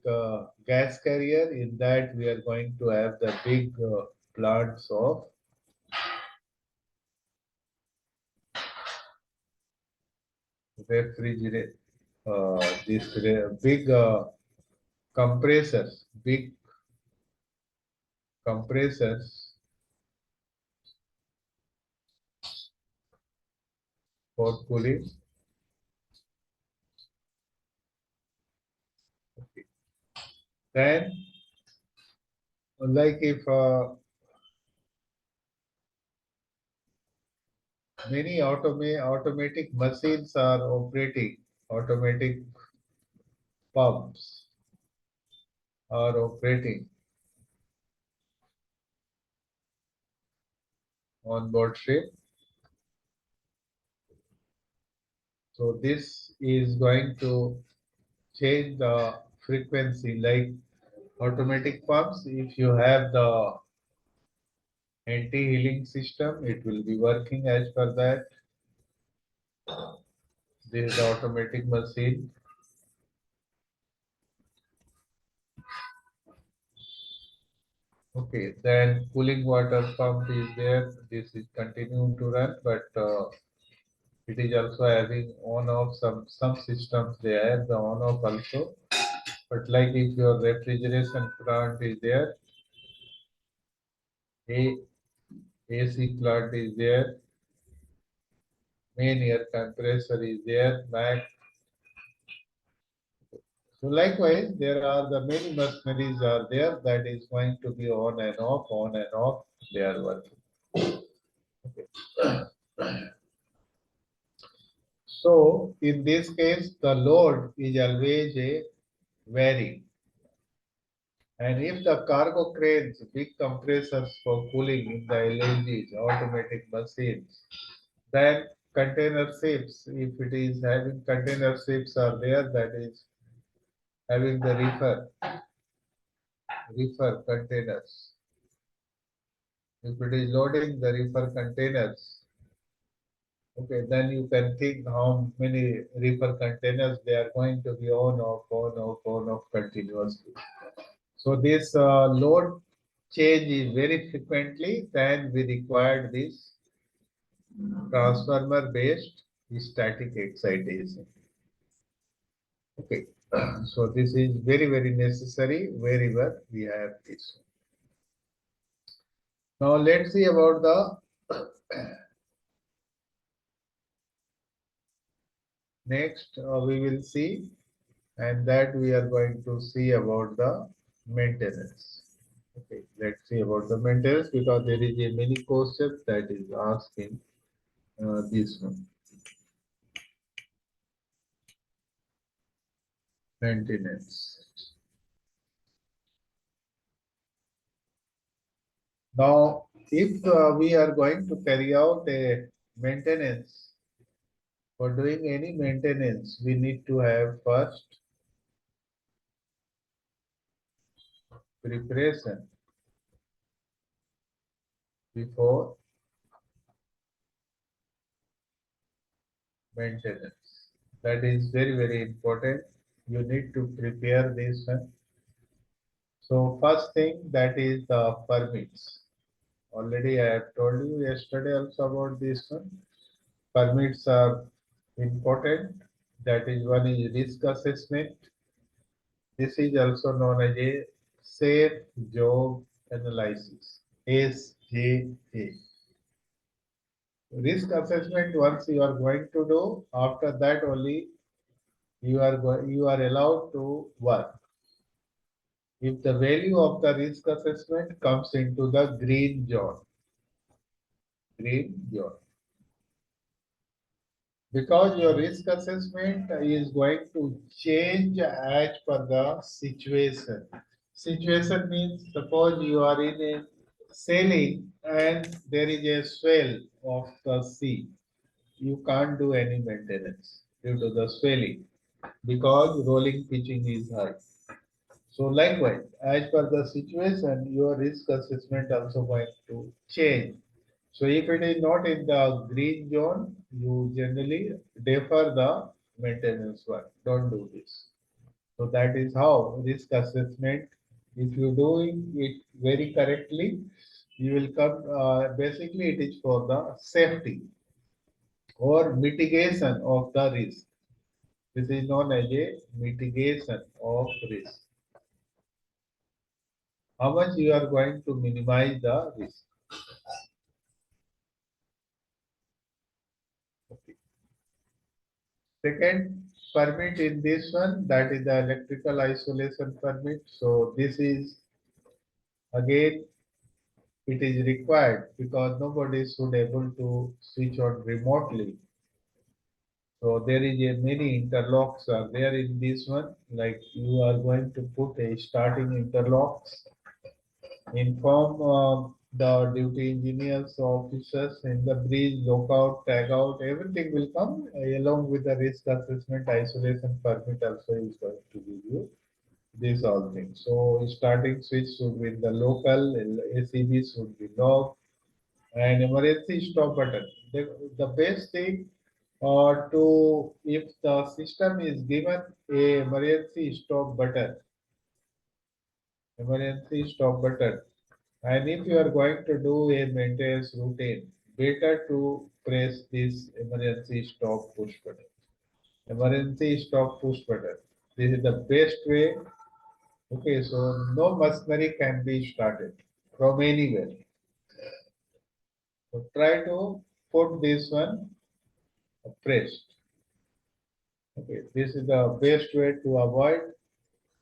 Speaker 2: gas carrier. In that we are going to have the big plants of refrigerate. This big compressors, big compressors for cooling. Okay. Then, like if many automatic machines are operating, automatic pumps are operating on board ship. So this is going to change the frequency, like automatic pumps. If you have the anti-healing system, it will be working as per that. This is the automatic machine. Okay, then cooling water pump is there. This is continuing to run, but it is also having on off some systems. They have the on off also. But like if your refrigeration plant is there, a AC plant is there, main air compressor is there, back. So likewise, there are the many machineries are there that is going to be on and off, on and off. They are working. Okay. So in this case, the load is always a vary. And if the cargo cranes, big compressors for cooling in the LNGs, automatic machines, then container ships, if it is having container ships are there, that is having the reefer containers. If it is loading the reefer containers, okay, then you can think how many reefer containers they are going to be on off, on off, on off continuously. So this load change is very frequently, then we required this transformer based static excitation. Okay, so this is very necessary wherever we have this. Now let's see about the next we will see, and that we are going to see about the maintenance. Okay, let's see about the maintenance because there is a many questions that is asked in this one. Maintenance. Now, if we are going to carry out a maintenance, for doing any maintenance, we need to have first preparation before maintenance. That is very important. You need to prepare this one. So first thing that is the permits. Already I have told you yesterday also about this one. Permits are important. That is one is risk assessment. This is also known as a safe job analysis, SJA. Risk assessment once you are going to do, after that only you are allowed to work. If the value of the risk assessment comes into the green zone, green zone. Because your risk assessment is going to change as per the situation. Situation means suppose you are in a sailing and there is a swell of the sea. You can't do any maintenance due to the swelling because rolling pitching is high. So likewise, as per the situation, your risk assessment also going to change. So if it is not in the green zone, you generally defer the maintenance work. Don't do this. So that is how risk assessment, if you doing it very correctly, you will come, basically it is for the safety or mitigation of the risk. This is known as a mitigation of risk. How much you are going to minimize the risk. Okay. Second permit in this one, that is the electrical isolation permit. So this is again it is required because nobody should able to switch on remotely. So there is a many interlocks are there in this one. Like you are going to put a starting interlocks, inform the duty engineers, officers in the bridge, lockout, tag out, everything will come along with the risk assessment isolation permit also is going to give you these all things. So starting switch should be in the local, ACB should be locked, and emergency stop button. The best thing to if the system is given a emergency stop button, and if you are going to do a maintenance routine, better to press this emergency stop push button. Emergency stop push button. This is the best way. Okay, so no machinery can be started from anywhere. So try to put this one pressed. Okay, this is the best way to avoid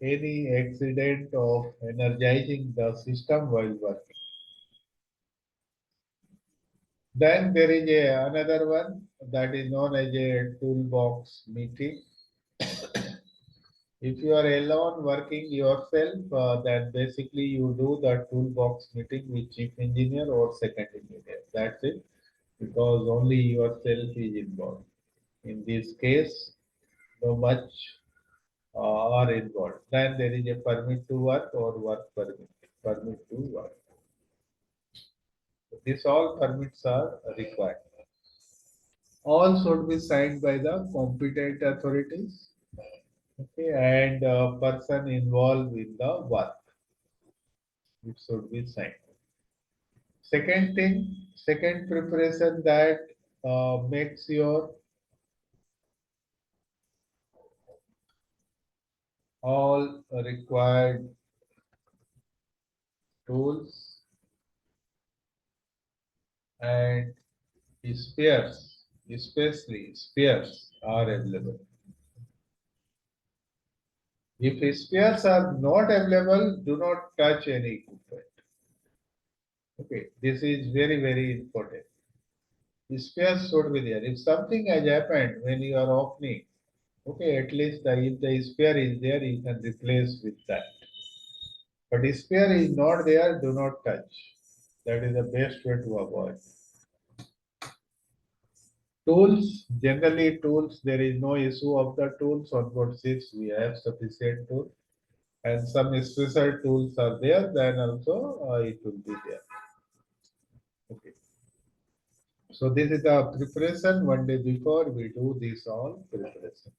Speaker 2: any accident of energizing the system while working. Then there is another one that is known as a toolbox meeting. If you are alone working yourself, then basically you do the toolbox meeting with chief engineer or second engineer. That's it, because only yourself is involved. In this case, no much are involved. Then there is a permit to work or work permit, permit to work. These all permits are required. All should be signed by the competent authorities, okay, and person involved in the work. It should be signed. Second thing, second preparation that makes your all required tools and spares, especially spares, are available. If spares are not available, do not touch any equipment. Okay, this is very, very important. Spares should be there. If something has happened when you are opening, okay, at least if the spare is there, you can replace with that. But if spare is not there, do not touch. That is the best way to avoid. Tools, generally tools, there is no issue of the tools. On board ships, we have sufficient tools. And some special tools are there, then also it will be there. Okay. So this is the preparation. One day before we do this all preparation.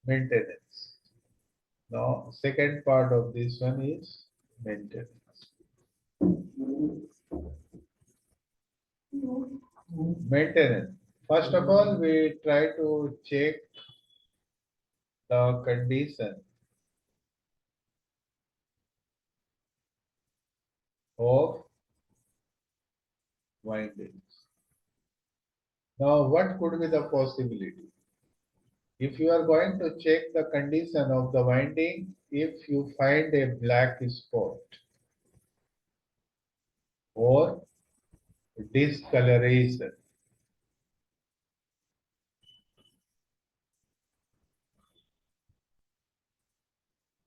Speaker 2: Maintenance. Now, second part of this one is maintenance. Maintenance. First of all, we try to check the condition of windings. Now, what could be the possibility? If you are going to check the condition of the winding, if you find a black spot or discoloration,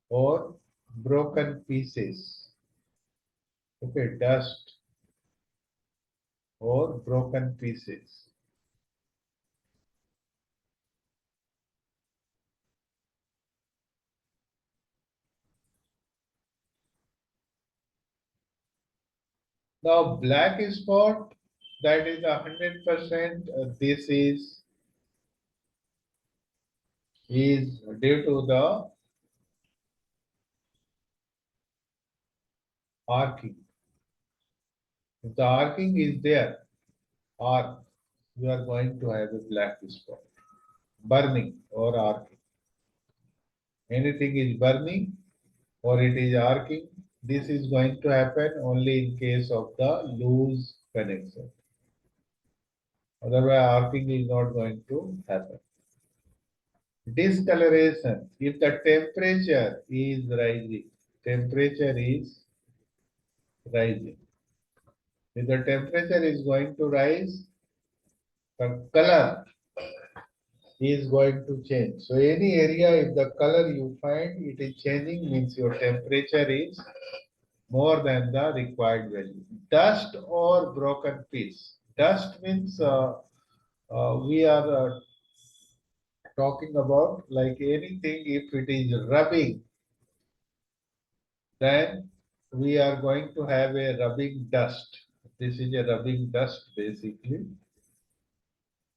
Speaker 2: or broken pieces. Okay, dust or broken pieces. Now, black spot, that is 100%. This is due to the arcing. If the arcing is there, arc, you are going to have a black spot. Burning or arcing. Anything is burning or it is arcing, this is going to happen only in case of the loose connection. Otherwise, arcing is not going to happen. Discoloration. If the temperature is rising, temperature is rising. If the temperature is going to rise, the color is going to change. So any area, if the color you find it is changing, means your temperature is more than the required value. Dust or broken piece. Dust means we are talking about like anything, if it is rubbing, then we are going to have a rubbing dust. This is a rubbing dust basically,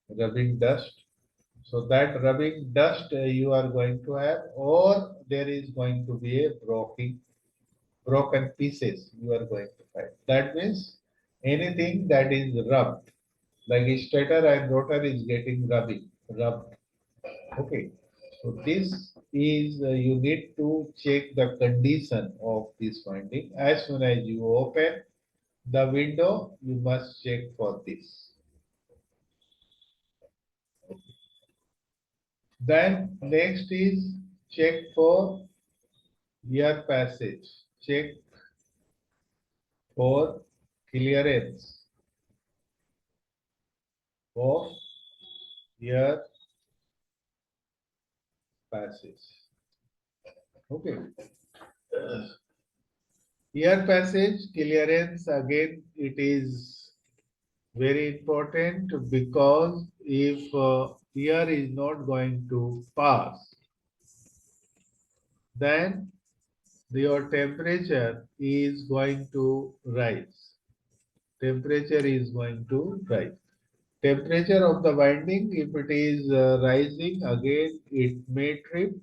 Speaker 2: rubbing dust. So that rubbing dust you are going to have, or there is going to be a broken pieces you are going to find. That means anything that is rubbed, like stator and rotor is getting rubbed. Okay. So this is you need to check the condition of this winding. As soon as you open the window, you must check for this. Then next is check for air passage. Check for clearance of air passage. Okay. Air passage clearance, again it is very important, because if air is not going to pass, then your temperature is going to rise. Temperature is going to rise. Temperature of the winding, if it is rising, again it may trip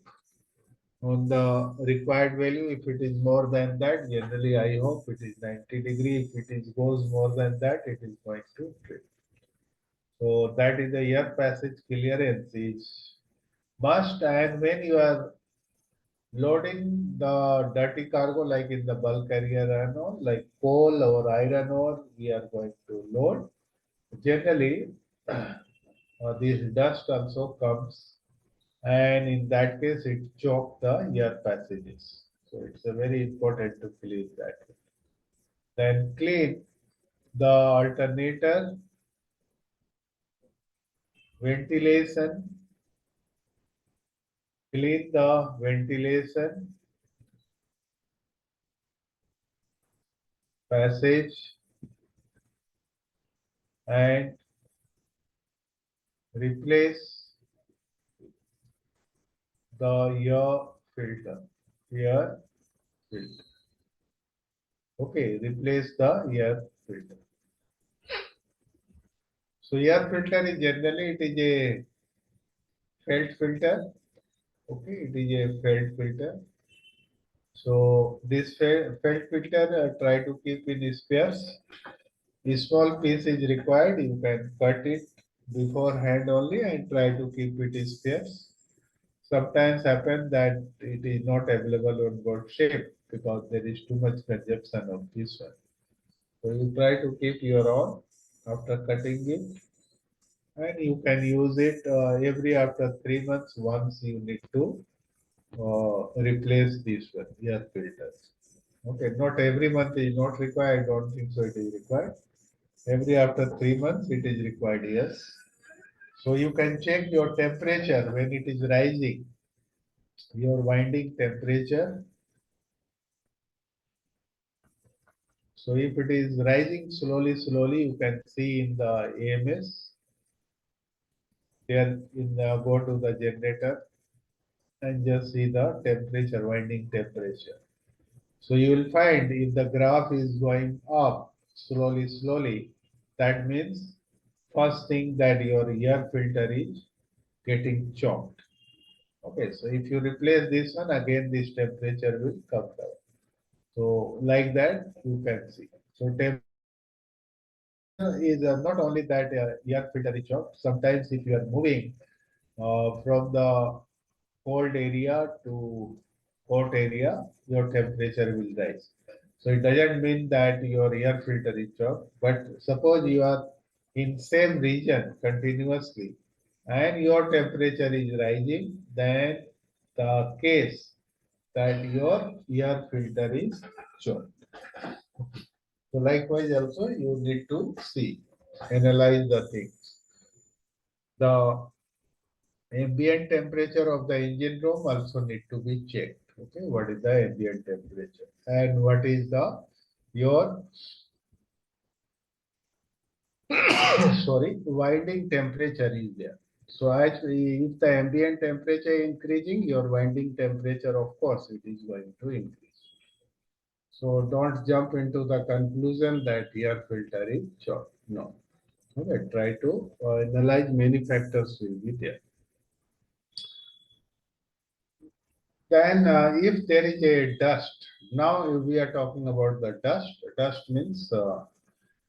Speaker 2: on the required value. If it is more than that, generally I hope it is 90 degree. If it is goes more than that, it is going to trip. So that is the air passage clearance is must. And when you are loading the dirty cargo, like in the bulk carrier and all, like coal or iron ore, we are going to load. Generally, this dust also comes, and in that case, it choke the air passages. So it's a very important to clean that. Then clean the alternator, ventilation, clean the ventilation, passage, and replace the air filter. Air filter. Okay, replace the air filter. So air filter is generally it is a felt filter. Okay, it is a felt filter. So this felt filter try to keep in spares. A small piece is required. You can cut it beforehand only and try to keep it in spares. Sometimes happen that it is not available on board ship because there is too much consumption of this one. So you try to keep your own after cutting it, and you can use it every after 3 months. Once you need to replace these one air filters. Okay, not every month is not required. I don't think so. It is required. Every after 3 months it is required, yes. So you can check your temperature when it is rising, your winding temperature. So if it is rising slowly, you can see in the AMS. There in the, go to the generator and just see the temperature, winding temperature. So you will find if the graph is going up slowly, that means first thing that your air filter is getting choked. Okay, so if you replace this one, again this temperature will come down. So like that you can see. So is not only that air filter is choked. Sometimes if you are moving from the cold area to hot area, your temperature will rise. So it doesn't mean that your air filter is chopped, but suppose you are in same region continuously and your temperature is rising, then the case that your air filter is chopped. So likewise also you need to see, analyze the things. The ambient temperature of the engine room also need to be checked. Okay, what is the ambient temperature and what is the your sorry winding temperature is there. So actually, if the ambient temperature increasing, your winding temperature, of course, it is going to increase. So don't jump into the conclusion that air filter is short. No. Okay, try to analyze many factors will be there. Then, if there is a dust, now we are talking about the dust. Dust means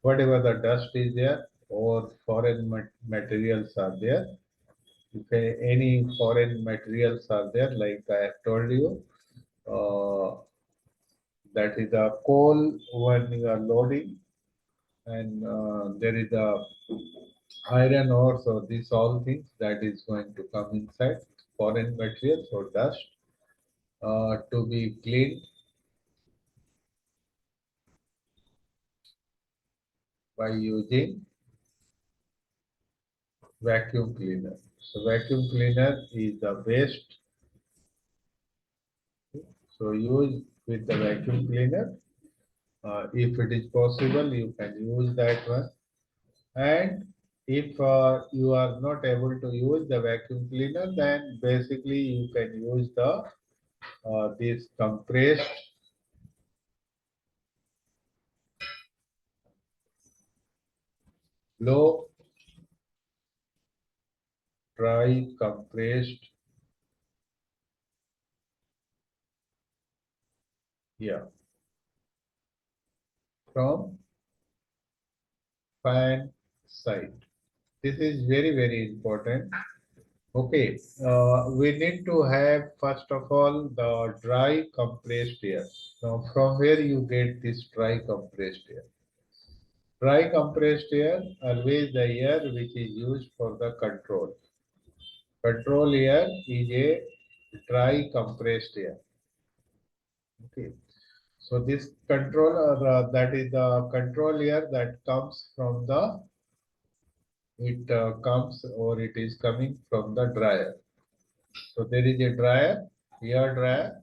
Speaker 2: whatever the dust is there or foreign materials are there. If any foreign materials are there, like I have told you, uh, that is a coal when you are loading, and there is a iron ore. So these all things that is going to come inside foreign materials or dust to be cleaned by using vacuum cleaner. So vacuum cleaner is the best. So use with the vacuum cleaner. If it is possible, you can use that one. And if you are not able to use the vacuum cleaner, then basically you can use the this compressed blow dry compressed, yeah, from fan side. This is very important. Okay, we need to have first of all the dry compressed air. Now, from where you get this dry compressed air? Dry compressed air, always the air which is used for the control. Control air is a dry compressed air. Okay, so this control, that is the control air that comes from the, it comes or it is coming from the dryer. So there is a dryer, air dryer,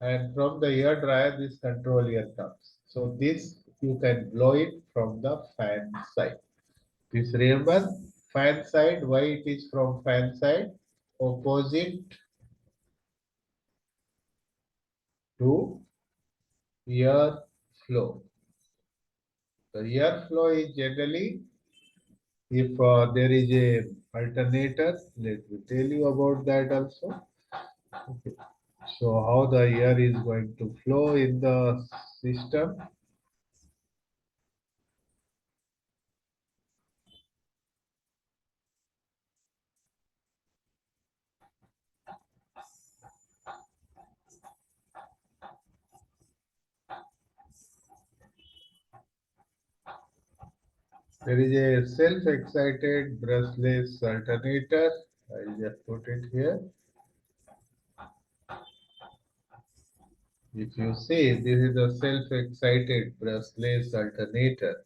Speaker 2: and from the air dryer this control air comes. So this you can blow it from the fan side. This remember fan side, why it is from fan side? Opposite to air flow. The air flow is generally, if there is a alternator, let me tell you about that also. Okay. So how the air is going to flow in the system. There is a self-excited brushless alternator. I'll just put it here. If you see, this is a self-excited brushless alternator.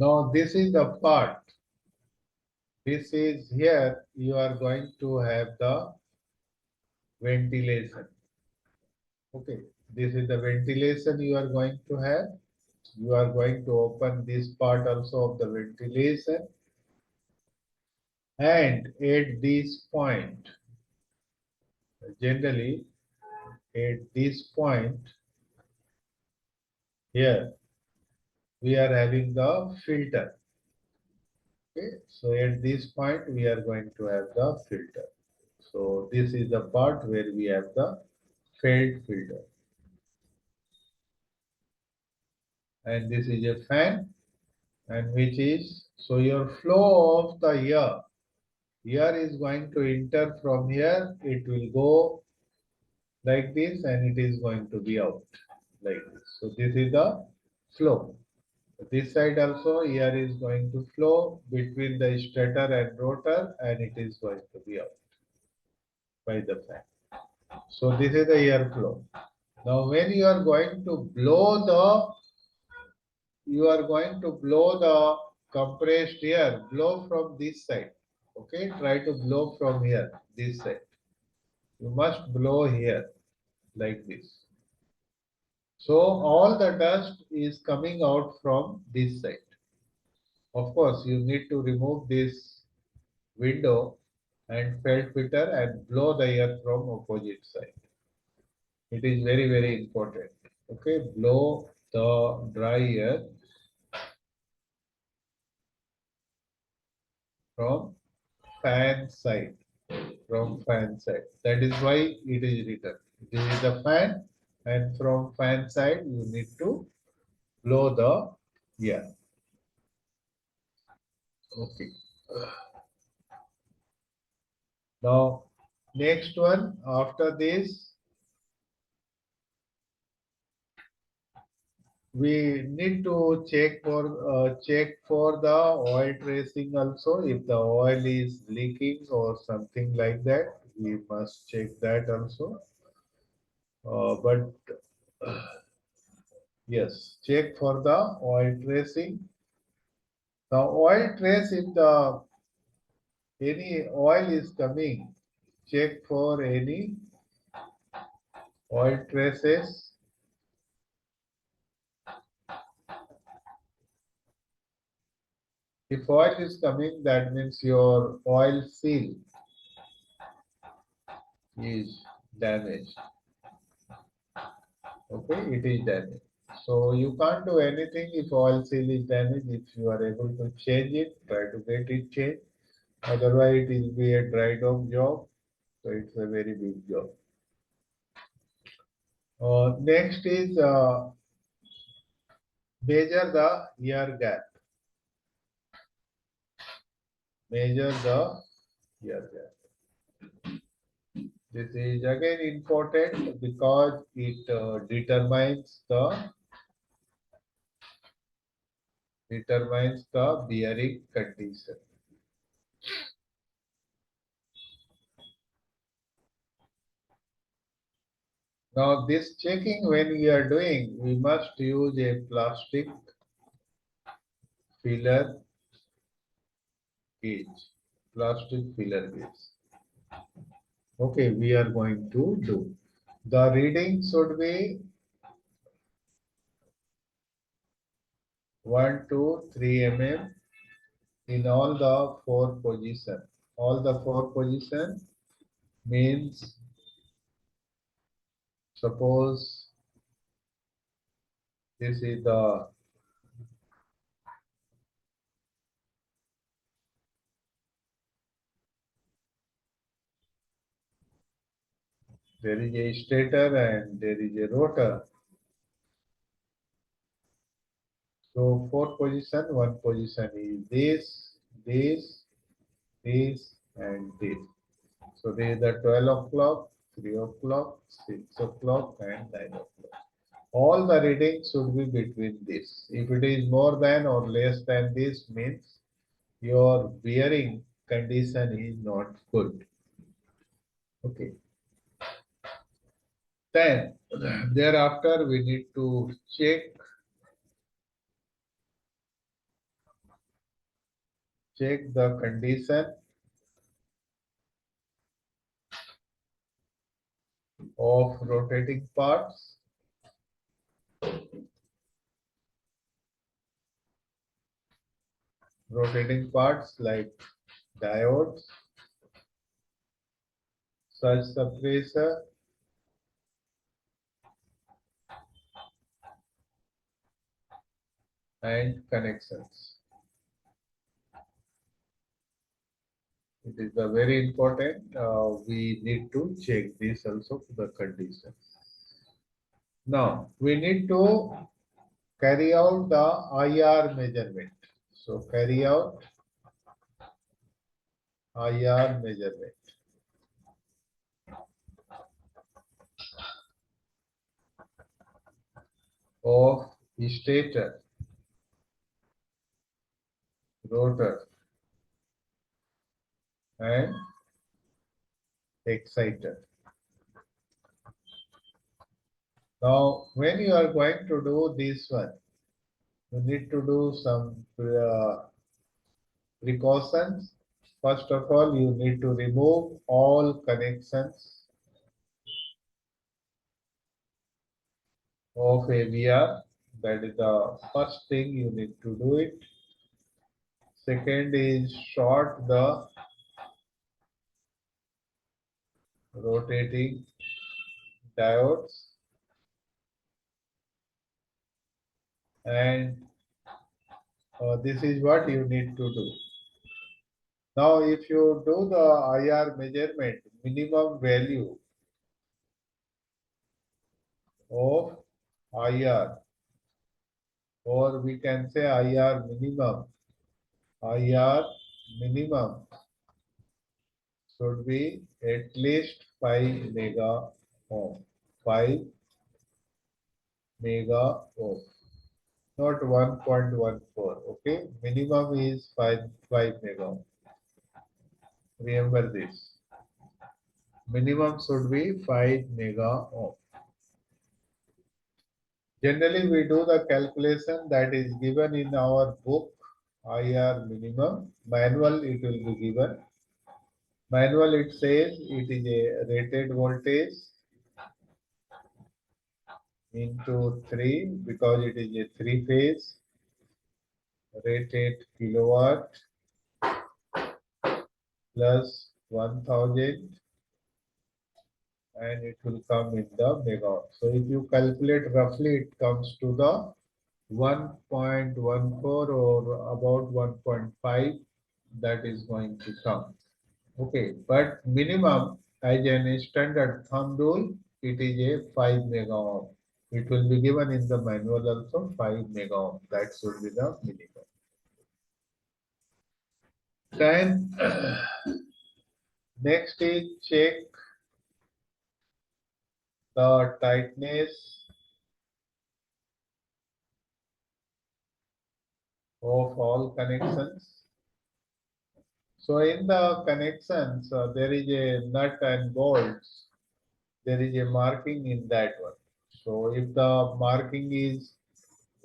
Speaker 2: Now this is the part. This is here you are going to have the ventilation. Okay, this is the ventilation you are going to have. You are going to open this part also of the ventilation, and at this point, generally at this point here we are having the filter. Okay, so at this point we are going to have the filter. So this is the part where we have the felt filter, and this is a fan, and which is, so your flow of the air is going to enter from here, it will go like this, and it is going to be out like this. So this is the flow. This side also air is going to flow between the stator and rotor, and it is going to be out by the fan. So this is the air flow. Now when you are going to blow the compressed air, blow from this side. Okay, try to blow from here, this side. You must blow here like this. So all the dust is coming out from this side. Of course, you need to remove this window and felt filter and blow the air from opposite side. It is very, very important. Okay, blow the dry air from fan side. From fan side. That is why it is written. This is the fan, and from fan side you need to blow the air. Okay. Now, next one after this, we need to check for the oil tracing also. If the oil is leaking or something like that, we must check that also. But yes, check for the oil tracing. Now, oil trace, if the any oil is coming, check for any oil traces. If oil is coming, that means your oil seal is damaged. Okay, it is damaged. So you can't do anything if oil seal is damaged. If you are able to change it, try to get it changed. Otherwise, it will be a dry dock job. So it's a very big job. Next is measure the air gap. Measure the air gap. This is again important because it determines the bearing condition. Now this checking when we are doing, we must use a plastic filler gauge. Plastic filler gauge. Okay, we are going to do. The reading should be 1 to 3 mm in all the four positions. All the four positions means, suppose this is there is a stator and there is a rotor. So four position, one position is this, and this. So there is the 12 o'clock, 3 o'clock, 6 o'clock, and 9 o'clock. All the readings should be between this. If it is more than or less than this, means your bearing condition is not good. Okay. Then thereafter we need to check check the condition of rotating parts. Rotating parts like diodes, surge suppressor, and connections. It is a very important. We need to check this also the condition. Now we need to carry out the IR measurement. So carry out IR measurement of stator, rotor, and exciter. Now, when you are going to do this one, you need to do some precautions. First of all, you need to remove all connections of AVR. That is the first thing you need to do it. Second is short the rotating diodes, and this is what you need to do. Now, if you do the IR measurement, minimum value of IR, or we can say IR minimum, IR minimum should be at least 5 mega ohm, 5 mega ohm, not 1.14. Okay, minimum is 5 mega ohm. Remember this. Minimum should be 5 mega ohm. Generally, we do the calculation that is given in our book, IR minimum. Manual, it will be given. Manual, it says it is a rated voltage into 3 because it is a 3-phase rated kilowatt plus 1000, and it will come in the megawatt. So if you calculate roughly, it comes to the 1.14 or about 1.5, that is going to come. Okay, but minimum as an standard thumb rule, it is a 5 mega ohm. It will be given in the manual also 5 mega ohm. That should be the minimum. Then next is check the tightness of all connections. So in the connections, there is a nut and bolts. There is a marking in that one. So if the marking is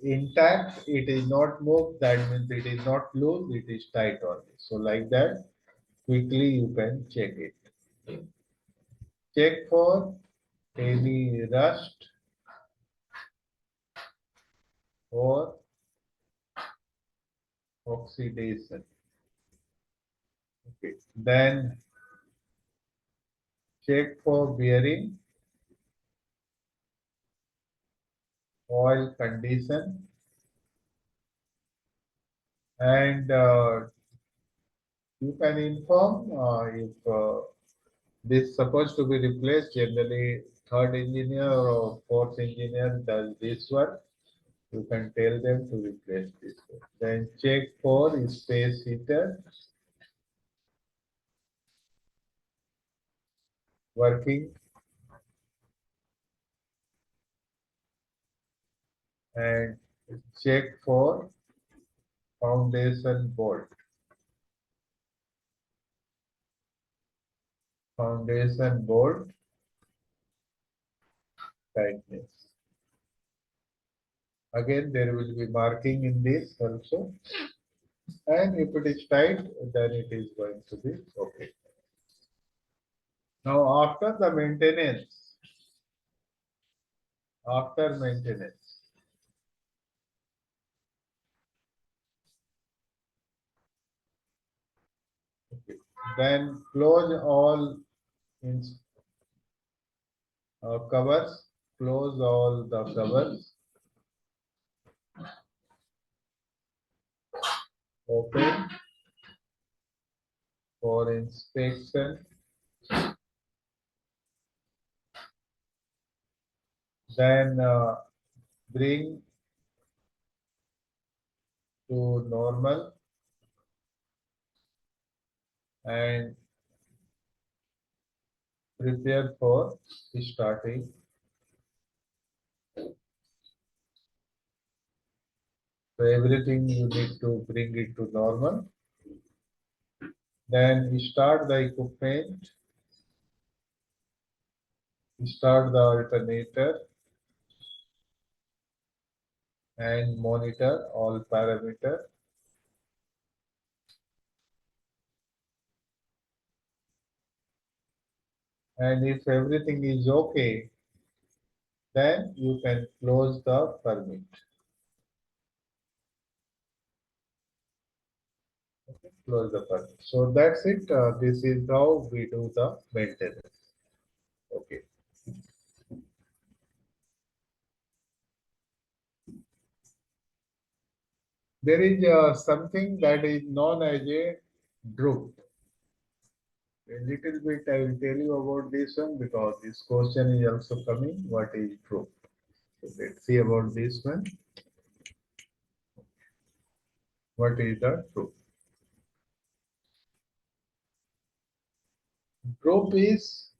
Speaker 2: intact, it is not moved, that means it is not loose, it is tight only. So like that, quickly you can check it. Check for any rust or oxidation. Okay. Then check for bearing, oil condition, and you can inform if this supposed to be replaced. Generally, third engineer or fourth engineer does this one. You can tell them to replace this one. Then check for space heater working, and check for foundation bolt. Foundation bolt tightness. Again, there will be marking in this also. And if it is tight, then it is going to be okay. Now after maintenance, okay, then close all in, covers, close all the covers, open for inspection, then bring to normal and prepare for starting. So everything you need to bring it to normal. Then start the equipment, start the alternator and monitor all parameters. And if everything is okay, then you can close the permit. Okay, close the permit. So that's it. This is how we do the maintenance. Okay. There is something that is known as a droop. A little bit I will tell you about this one because this question is also coming. What is droop? So let's see about this one. What is the droop? Droop is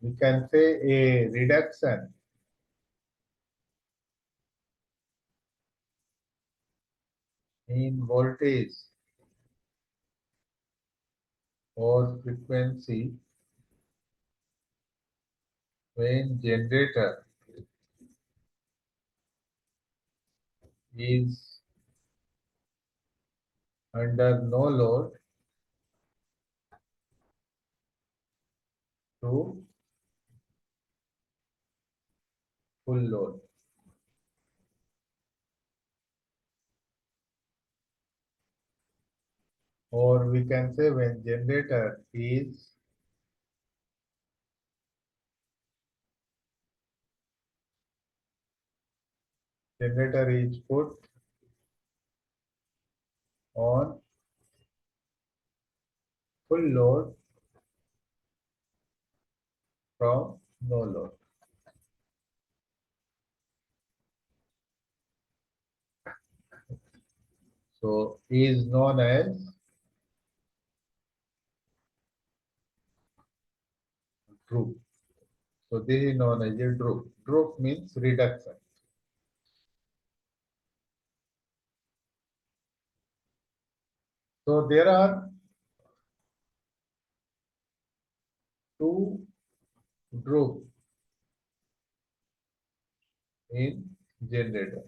Speaker 2: we can say a reduction in voltage or frequency when generator is under no load to full load. Or we can say when generator is put on full load from no load. So is known as droop. So this is known as a droop. Droop means reduction. So there are two droop in generator.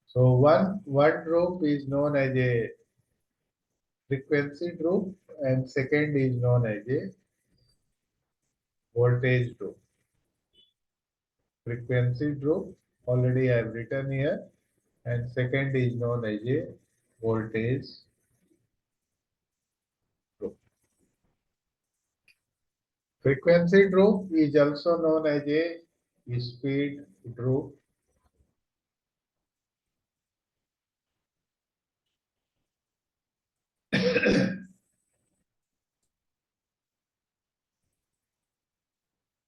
Speaker 2: So one droop is known as a frequency droop and second is known as a voltage droop. Frequency droop already I have written here and second is known as a voltage droop. Frequency droop is also known as a speed droop.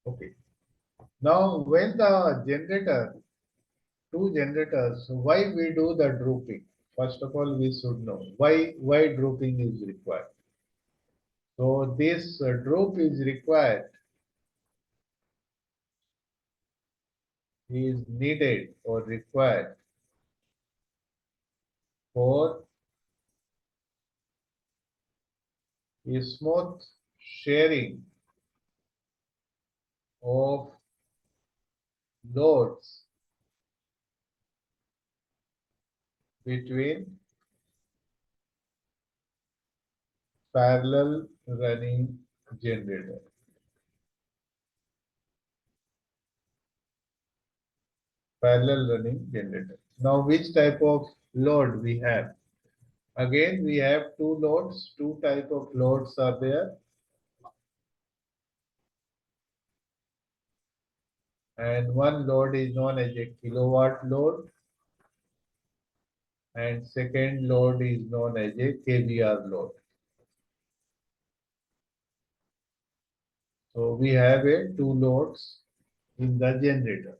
Speaker 2: Okay. Now when the two generators, why we do the drooping? First of all, we should know why drooping is required. So this droop is required, is needed or required for is smooth sharing of loads between parallel running generator. Parallel running generator. Now, which type of load we have? Again, we have two loads. Two type of loads are there, and one load is known as a kilowatt load, and second load is known as a kVAR load. So we have a two loads in the generator.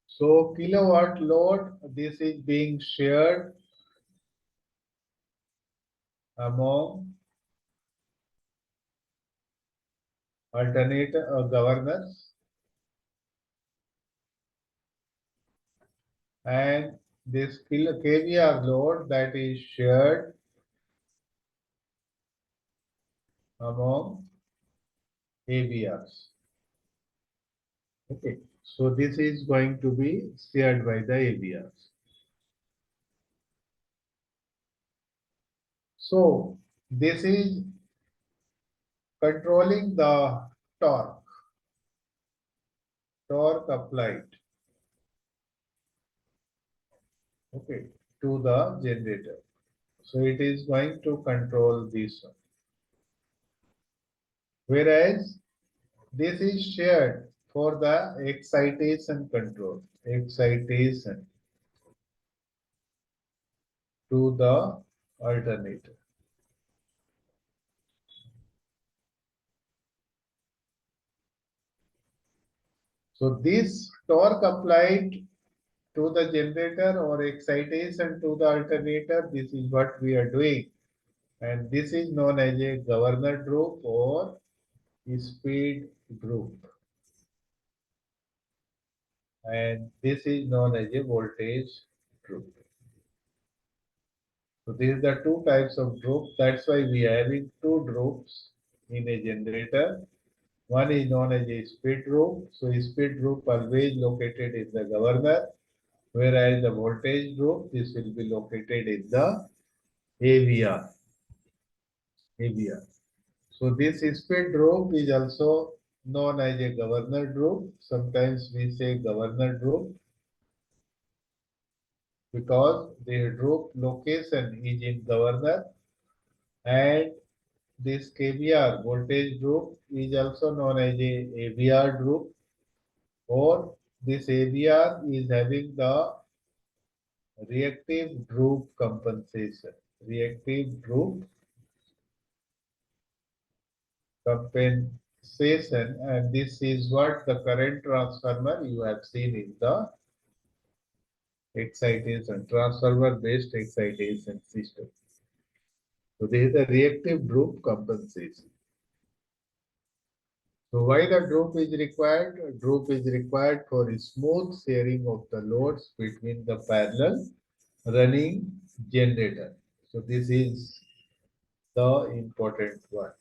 Speaker 2: So kilowatt load, this is being shared among alternate governors, and this kVAR load that is shared among AVRs. Okay, so this is going to be shared by the AVRs. So this is controlling the torque, torque applied, okay, to the generator. So it is going to control this one. Whereas this is shared for the excitation control, excitation to the alternator. So this torque applied to the generator or excitation to the alternator, this is what we are doing. And this is known as a governor droop or speed droop. And this is known as a voltage droop. So these are the two types of droop. That's why we are having two droops in a generator. One is known as a speed droop. So speed droop always located in the governor, whereas the voltage droop, this will be located in the AVR. AVR. So this speed droop is also known as a governor droop. Sometimes we say governor droop because the droop location is in governor, and this KVR voltage droop is also known as a AVR droop, or this AVR is having the reactive droop compensation. Reactive droop compensation, and this is what the current transformer you have seen in the excitation, transformer based excitation system. So this is the reactive droop compensation. So why the droop is required? Droop is required for a smooth sharing of the loads between the parallel running generator. So this is the important one.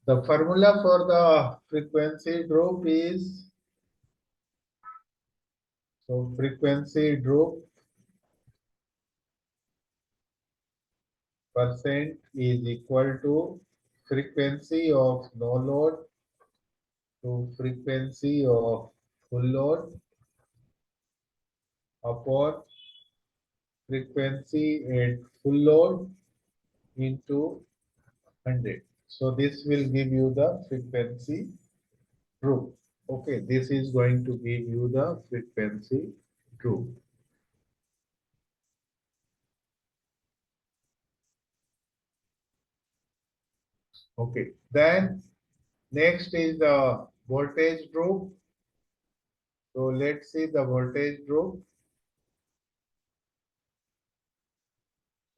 Speaker 2: The formula for the frequency droop is, so frequency droop percent is equal to frequency of no load to frequency of full load upon frequency at full load into 100. So this will give you the frequency droop. Okay, this is going to give you the frequency droop. Okay, then next is the voltage droop. So let's see the voltage droop.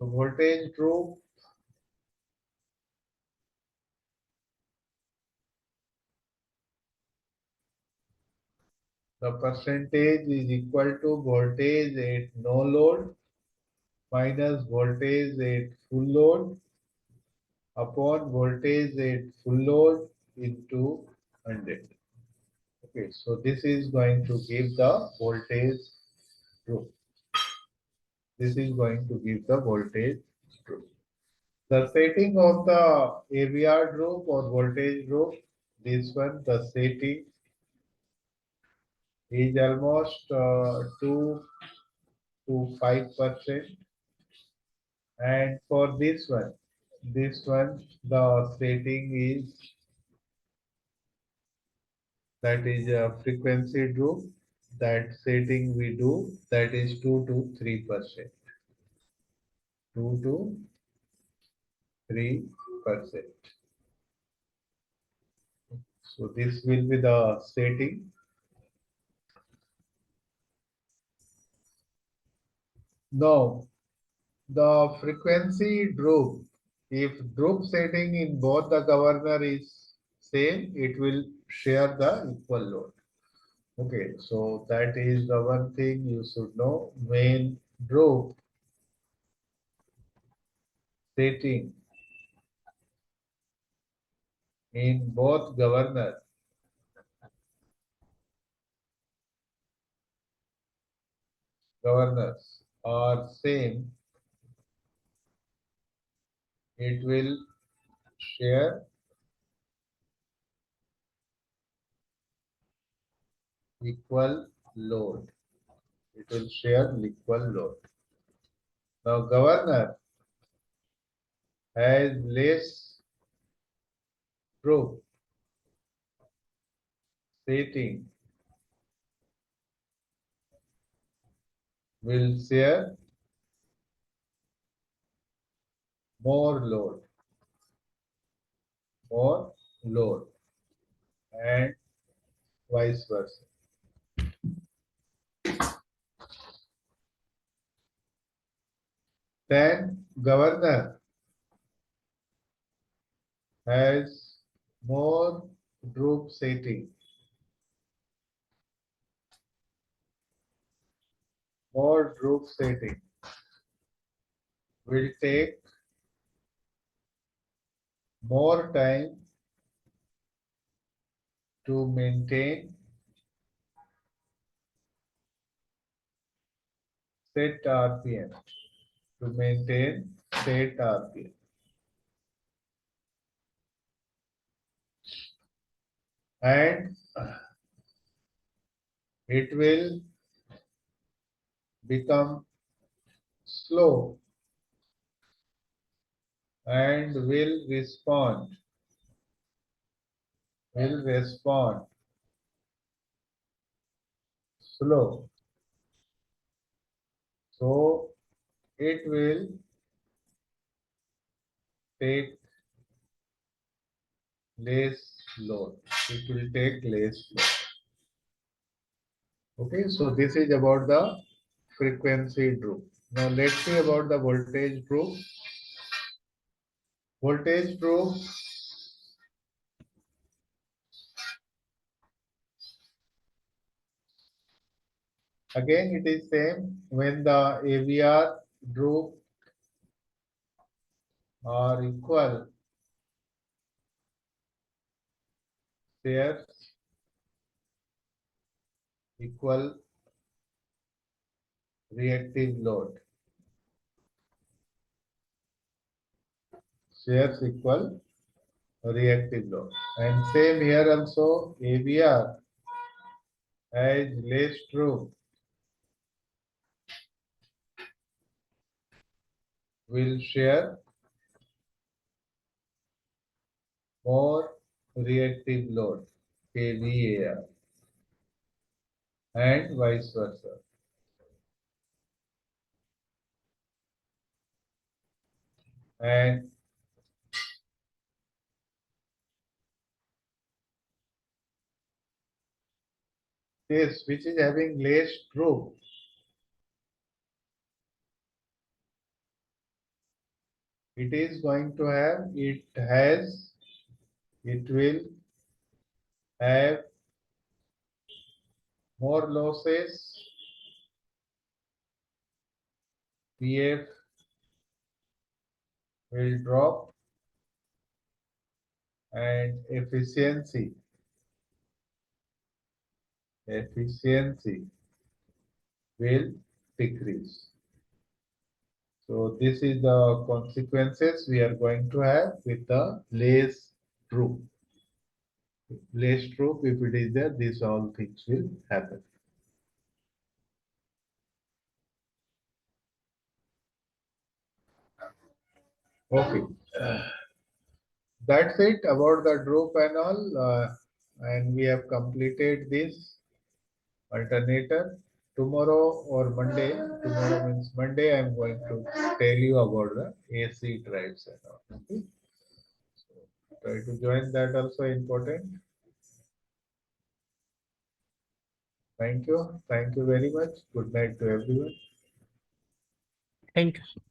Speaker 2: So voltage droop, the percentage is equal to voltage at no load minus voltage at full load upon voltage at full load into 100. Okay, so this is going to give the voltage drop. This is going to give the voltage drop. The setting of the AVR drop or voltage drop, this one, the setting is almost 2 to 5%. And for this one, the setting is that is a frequency drop. That setting we do that is 2 to 3%. 2 to 3%. So this will be the setting. Now the frequency drop, if drop setting in both the governor is same, it will share the equal load. Okay, so that is the one thing you should know. When drop setting in both governors are same, it will share equal load. It will share equal load. Now governor has less drop setting will share more load, more load, and vice versa. Then governor has more drop setting, more drop setting will take more time to maintain set RPM, to maintain set RPM. And it will become slow and will respond slow. So it will take less load. It will take less load. Okay, so this is about the frequency drop. Now let's see about the voltage drop. Voltage drop, again it is same when the AVR drop are equal, shares equal reactive load. Shares equal reactive load. And same here also, AVR has less drop will share more reactive load, KVAR, and vice versa. And this which is having less drop, it is going to have, it will have more losses, PF will drop and efficiency will decrease. So this is the consequences we are going to have with the less troop. Less troop, if it is there, these all things will happen. Okay. That's it about the droop and all. And we have completed this alternator. Tomorrow or Monday, tomorrow means Monday, I am going to tell you about the AC drives and all. Okay? So try to join that also important. Thank you. Thank you very much. Good night to everyone.
Speaker 3: Thank you.